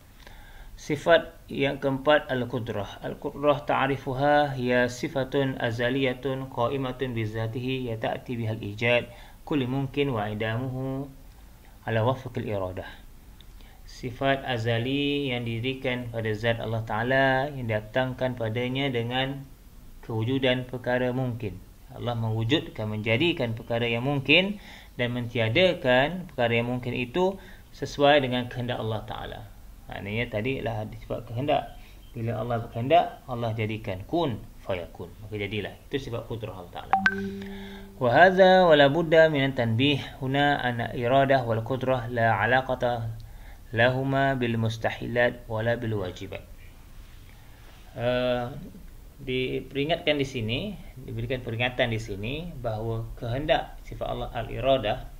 Sifat yang keempat al-qudrah. Al-qudrah ta'rifuha hiya sifatun azaliyatun qa'imatun bizatihi yata'ti bihal ijad kulli mungkin wa idamuhu ala wafqil iradah. Sifat azali yang didirikan pada zat Allah Ta'ala yang datangkan padanya dengan kewujudan perkara mungkin. Allah mewujudkan, menjadikan perkara yang mungkin dan mentiadakan perkara yang mungkin itu sesuai dengan kehendak Allah Ta'ala. Maknanya tadi lah sifat kehendak. Bila Allah berkehendak, Allah jadikan kun fayakun, maka jadilah. Itu sifat qudrah Allah Ta'ala. Wa hadza wala budda min tanbih huna anna iradah wal qudrah la alaqata lahuma bil mustahilat wala bil wajibat. Diperingatkan di sini, diberikan peringatan di sini bahawa kehendak sifat Allah al-iradah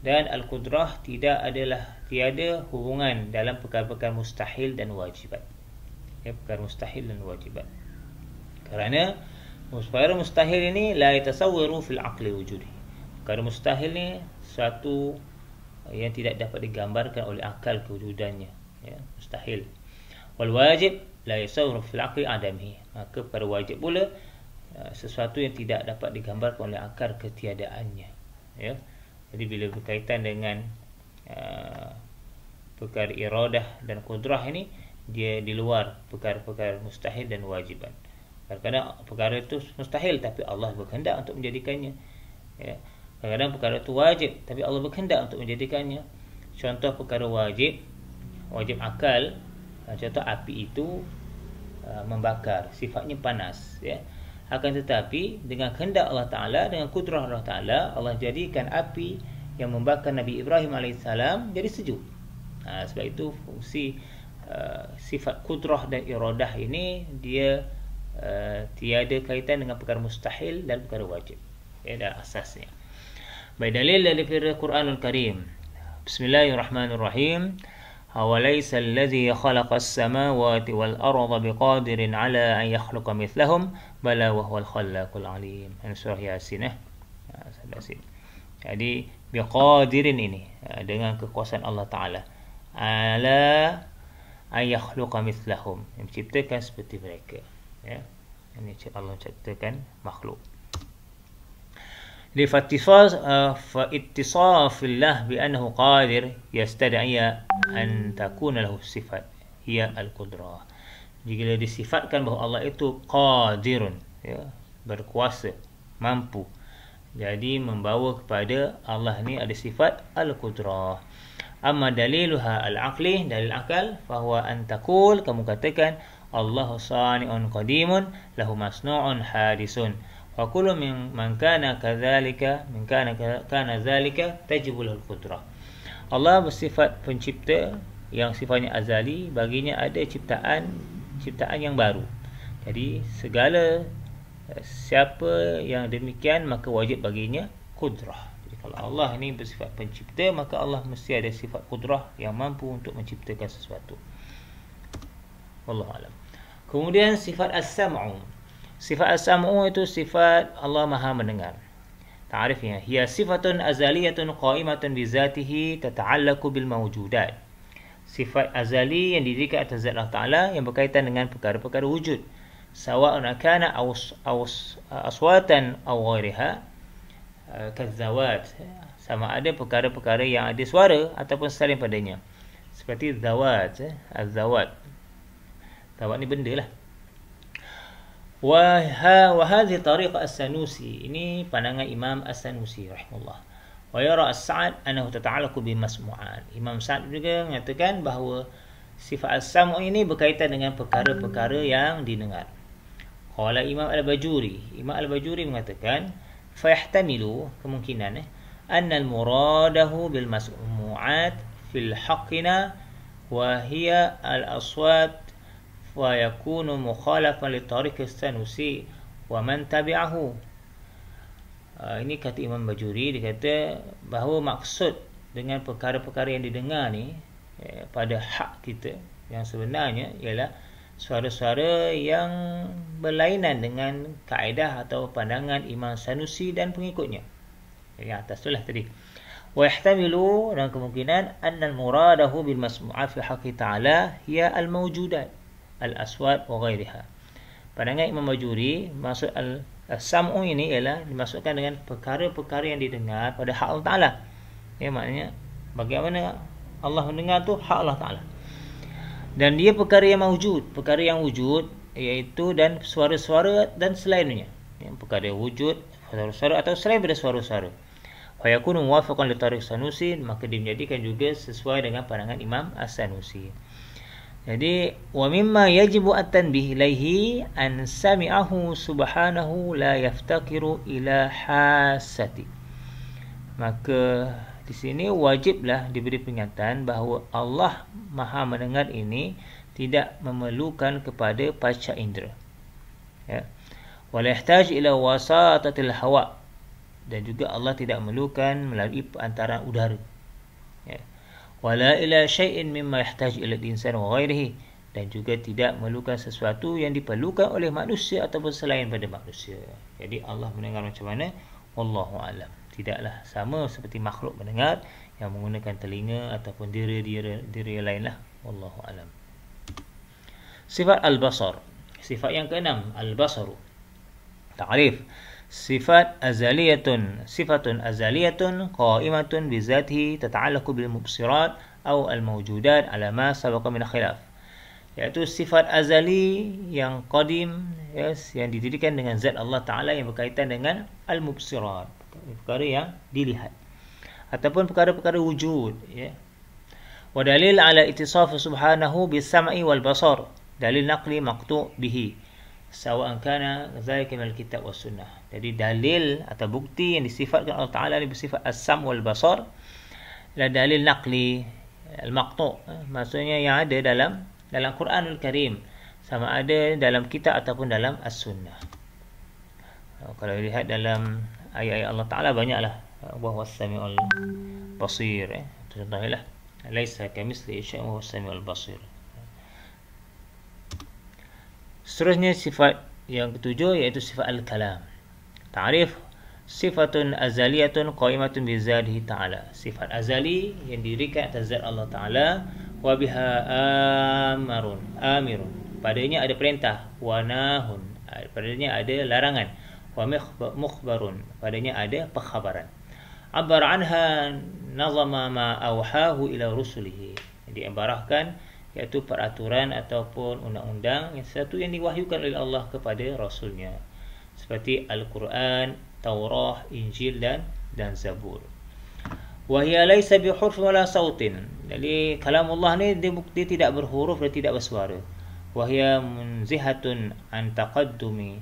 dan al-qudrah tiada hubungan dalam perkara-perkara mustahil dan wajibat. Ya, perkara mustahil dan wajibat. Kerana perkara mustahil ini la yatasawwaru fil aqli wujudi. Perkara mustahil ni suatu yang tidak dapat digambarkan oleh akal kewujudannya, ya, mustahil. Wal wajib la yasawwaru fil aqli adamihi. Maka perkara wajib pula sesuatu yang tidak dapat digambarkan oleh akal ketiadaannya, ya. Jadi bila berkaitan dengan perkara iradah dan qudrah ini, dia di luar perkara-perkara mustahil dan wajiban. Kadang-kadang perkara itu mustahil tapi Allah berkehendak untuk menjadikannya, ya. Kadang-kadang perkara itu wajib tapi Allah berkehendak untuk menjadikannya. Contoh perkara wajib akal, contoh api itu membakar, sifatnya panas, ya. Akan tetapi dengan kehendak Allah Ta'ala, dengan kudrah Allah Ta'ala, Allah jadikan api yang membakar Nabi Ibrahim AS jadi sejuk. Sebab itu fungsi sifat kudrah dan iradah ini dia tiada kaitan dengan perkara mustahil dan perkara wajib. Ada asasnya. Baik, dalil dari Quranul Karim. Bismillahirrahmanirrahim. أوليس الذي خلق السماوات والأرض بقادر على أن يخلق مثلهم بلى وهو الخلاق العليم. Ini surah Yasin, Jadi biqadirin ini dengan kekuasaan Allah Ta'ala ala an yakhluqa mithlahum, yang menciptakan seperti mereka, ya. Ini Allah menciptakan makhluk. فاتصاف الله بأنه قادر يستدعي أن تكون له صفات هي القدرة. Jika disifatkan bahawa Allah itu qadirun, ya, berkuasa, mampu, jadi membawa kepada Allah ni ada sifat al-qudrah. Amma daliluha al-aqli, dalil akal, fahuwa an taqul, kamu katakan Allahu sani'un qadimun lahu masnu'un hadisun. Wa kullu man kana kadzalika min kana dzalika tajibu lahu al-qudrah. Allah bersifat pencipta yang sifatnya azali, baginya ada ciptaan yang baru. Jadi segala siapa yang demikian maka wajib baginya qudrah. Jadi kalau Allah ini bersifat pencipta, maka Allah mesti ada sifat qudrah yang mampu untuk menciptakan sesuatu. Wallahu a'lam. Kemudian sifat as-sam'u. Sifat as-sam'u itu sifat Allah Maha mendengar. Ta'rifnya, hiya sifatun azaliyatun qa'imatun bi zatihi tata'allaqu bil mawjudat. Sifat azali yang didirikan atas zat Allah Ta'ala yang berkaitan dengan perkara-perkara wujud. Sawa'un kana aswatan aw ghairiha kadzawat. Sama ada perkara-perkara yang ada suara ataupun selain padanya. Seperti zawat, az-zawat. Zawat ni benda lah. Wa hadhihi tariqah as-Sanusi, ini pandangan Imam as-Sanusi rahimahullah. Wa yara as-Sa'd annahu tata'allaqu bi masmu'at. Imam Sa'd juga mengatakan bahawa sifat as-sam'u ini berkaitan dengan perkara-perkara yang didengar. Qala Imam al-Bajuri, Imam al-Bajuri mengatakan fa yahtamilu, kemungkinan anna al-muradahu bil masmu'at fil haqqina wa hiya al-aswat wa yakunu mukhalafan li tariq as-Sanusi wa man tabi'ahu. Ini kata Imam Bajuri, dia kata bahawa maksud dengan perkara-perkara yang didengar ni pada hak kita yang sebenarnya ialah suara-suara yang berlainan dengan kaedah atau pandangan Imam Sanusi dan pengikutnya. Yang atas itulah tadi. Wa yahtamilu, dan kemungkinan annal muradahu bil masmu'at fi haqqi ta'ala hiya al-mawjudat al-aswat wa ghairiha. Pandangan Imam Bajuri, maksud al-sam'u ini ialah dimaksudkan dengan perkara-perkara yang didengar pada hak Allah Ta'ala. Ya, maknanya bagaimana Allah mendengar tu hak Allah Ta'ala. Dan dia perkara yang mawjud, perkara yang wujud, iaitu dan suara-suara dan selainnya. Yang perkara wujud, suara-suara atau selain daripada suara-suara. Wa yakunu muwafiqan li tariq Sanusi, maka dia menjadikan juga sesuai dengan pandangan Imam As-Sanusi. Jadi wa mimma yajibu at-tanbih ilaihi an sami'ahu subhanahu la yaftakiru ila hasati. Maka di sini wajiblah diberi peringatan bahawa Allah Maha mendengar ini tidak memerlukan kepada panca indera. Ya. Wala yahtaj ila wasatatil hawa, dan juga Allah tidak memerlukan melalui perantaraan udara. Ya. Wala ila syai'in mimma yahtaj ila al-insan wa ghairihi, dan juga tidak memerlukan sesuatu yang diperlukan oleh manusia ataupun selain pada manusia. Jadi Allah mendengar macam mana? Wallahu a'lam. Tidaklah sama seperti makhluk mendengar yang menggunakan telinga ataupun diri lain lah. Wallahu a'lam. Sifat al-basar. Sifat yang keenam, al-basaru. Ta'rif. Sifat azaliyatun, sifatun azaliyatun qa'imatun bi zatihi tata'allaqu bil mubsirat atau al-mawjudat ala ma sabaqa min khilaf. Iaitu sifat azali yang qadim, yes, yang didirikan dengan zat Allah Ta'ala yang berkaitan dengan al-mubsirat, perkara yang dilihat ataupun perkara-perkara wujud, ya. Wa dalil ala ittisaf subhanahu bis sam'i wal basar, dalil naqli maqtu' bihi sawa'an kana zalika min al-kitab was sunnah. Jadi dalil atau bukti yang disifatkan Allah Ta'ala ini bersifat as-sam' wal basar adalah dalil naqli al-maqtu', maksudnya yang ada dalam Quranul Karim, sama ada dalam kitab ataupun dalam as-sunnah. Kalau lihat dalam ayat-ayat Allah Ta'ala banyaklah wa huwas samiul basir, contohnya lah laisa kamitslihi syai'un wa huwas samiul basir. Seterusnya sifat yang ketujuh iaitu sifat al-kalam. Ta'rif sifatun azaliyatun qa'imatun bi zatihi ta'ala. Sifat azali yang didirikan atas zat Allah Ta'ala, wa biha amirun, padanya ada perintah, wa nahun, padanya ada larangan, wa mukhbarun, padanya ada perkhabaran. Abbar anha nazama ma awhahu ila rusulihi, diibarahkan iaitu peraturan ataupun undang-undang yang satu yang diwahyukan oleh Allah kepada Rasulnya, seperti Al-Quran, Taurah, Injil dan Zabur. Wahia laisa bihurf wala sautin. Jadi kalamullah ni dia tidak berhuruf dan tidak bersuara. Wahia munzihatun an taqaddumi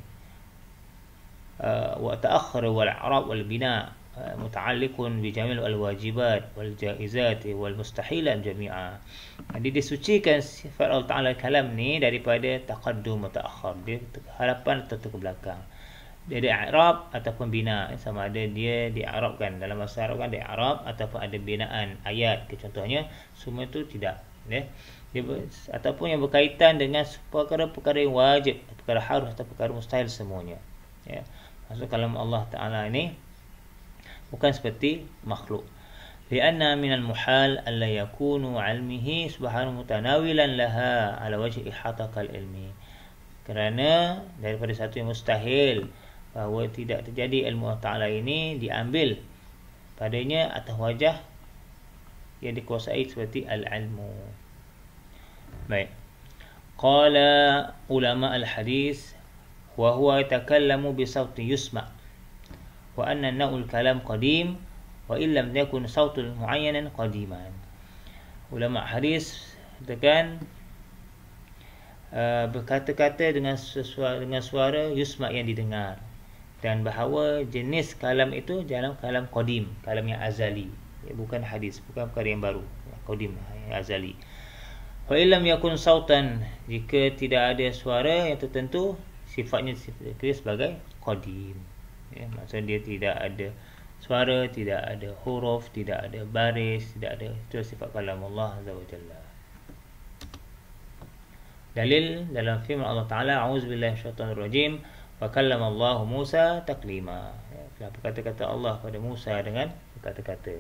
wa ta'akhkhur wal i'rab wal bina, muta'alliqun bi jamil al wajibat wal jaizat wal mustahilat jami'a. Jadi disucikan sifat Allah Ta'ala kalam ni daripada taqaddum wa ta'akhkhur, dia hadapan atau ke belakang. Dia ada i'rab ataupun bina, sama ada dia di'arabkan dalam bahasa Arab kan, dia i'rab ataupun ada binaan ayat ke contohnya, semua itu tidak, ya. Dia ataupun yang berkaitan dengan perkara-perkara yang wajib, perkara harus atau perkara mustahil semuanya, ya. Maksud kalam Allah Ta'ala ini bukan seperti makhluk. Lianna minal muhal alla yakunu 'ilmihi subhanahu mutanawilan laha ala wajhi ihatakal ilmi. Kerana daripada satu yang mustahil bahawa tidak terjadi ilmu Allah Ta'ala ini diambil padanya atas wajah yang dikuasai seperti al-ilmu. Baik. Qala ulama al-hadis wa huwa yatakallamu bi sautin yusma' wa anna na'ul kalam qadim wa illam yakun sautul muayyanan qadiman. Ulama hadis katakan berkata-kata dengan suara yusma' yang didengar. Dan bahawa jenis kalam itu dalam kalam qadim, kalam yang azali, bukan hadis, bukan perkara yang baru, qadim, yang azali. Wa illam yakun sautan, jika tidak ada suara yang tertentu, sifatnya sebagai qadim. Maksudnya dia tidak ada suara, tidak ada huruf, tidak ada baris, tidak ada, itu sifat kalam Allah Azza wa Jalla. Dalil dalam firman Allah Ta'ala, a'udzubillahi minasyaitonir rajim, wa kallama Allah Musa taklima. Kata-kata Allah pada Musa dengan kata-kata.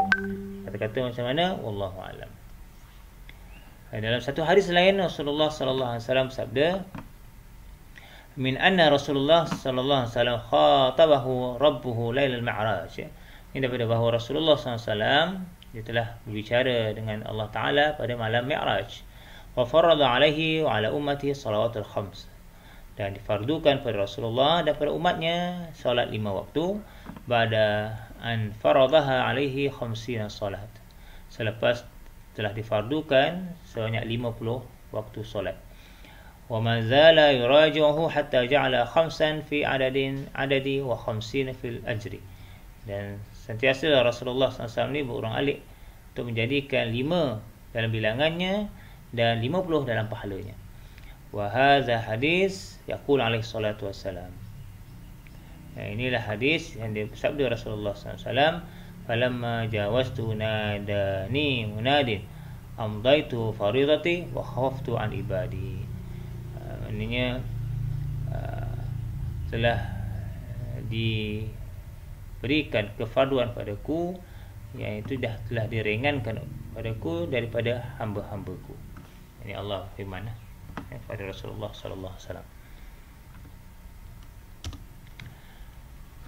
Kata-kata macam mana? Wallahu a'lam. Dalam satu hadis lain, Rasulullah sallallahu alaihi wasallam sabda, min anna Rasulullah sallallahu alaihi wasallam khatabahu rabbuhu lailal mi'raj. Ini daripada bahawa Rasulullah sallallahu alaihi wasallam dia telah berbicara dengan Allah Ta'ala pada malam Mi'raj. Wa farada alaihi wa ala ummatihi salawatul khams. Dan difardukan pada Rasulullah dan pada umatnya solat 5 waktu. Ba'da an faradaha alaihi 50 solat. Selepas telah difardukan sebanyak 50 waktu solat. Wa ma zala yuraji'uhu hatta ja'ala 5 fi adadi wa 50 fil ajri. Dan sentiasa Rasulullah SAW ni berulang-alik untuk menjadikan 5 dalam bilangannya dan 50 dalam pahalanya. Wa hadza hadis yaqul alaihi salatu wassalam. Inilah hadis yang disabda Rasulullah SAW, falamma jawaztu nadani munadin amdaitu faridati wa khaftu an ibadi. Maknanya telah diberikan kefarduan padaku, iaitu telah diringankan padaku daripada hamba-hambaku. Ini Allah firman kepada Rasulullah sallallahu alaihi wasallam.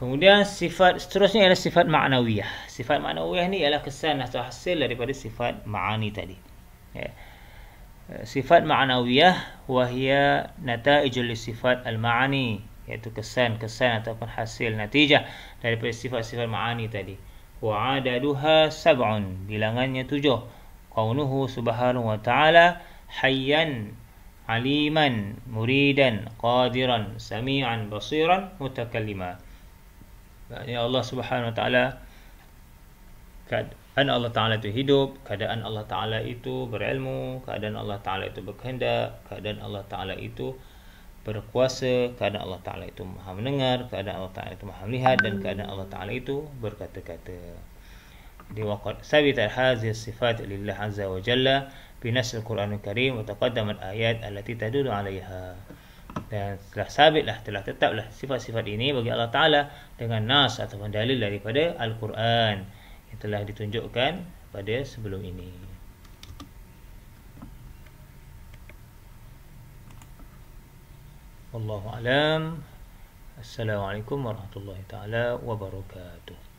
Kemudian sifat seterusnya ialah sifat ma'nawiyah. Sifat ma'nawiyah ni ialah kesan atau hasil daripada sifat ma'ani tadi. Sifat ma'nawiyah wahia nataijul sifat al-ma'ani, iaitu kesan-kesan ataupun hasil natijah daripada sifat-sifat ma'ani tadi. Wa adaduha sab'un, bilangannya 7. Qaunuhu subhanahu wa ta'ala hayyan aliman muridan qadiran sami'an basiran mutakallima. Ya Allah Subhanahu wa taala, keadaan Allah Ta'ala itu hidup, keadaan Allah Ta'ala itu berilmu, keadaan Allah Ta'ala itu berkehendak, keadaan Allah Ta'ala itu berkuasa, keadaan Allah Ta'ala itu maha mendengar, keadaan Allah Ta'ala itu maha melihat, dan keadaan Allah Ta'ala itu berkata-kata. Di waqad sabita hadhihi sifat lillah azza wa jalla bi nas al-Quranul Karim wa taqaddamat ayat allati tadullu 'alaiha. Dan telah tetaplah sifat-sifat ini bagi Allah Ta'ala dengan nas atau dalil daripada Al-Quran yang telah ditunjukkan pada sebelum ini. Wallahu a'lam. Assalamualaikum warahmatullahi taala wabarakatuh.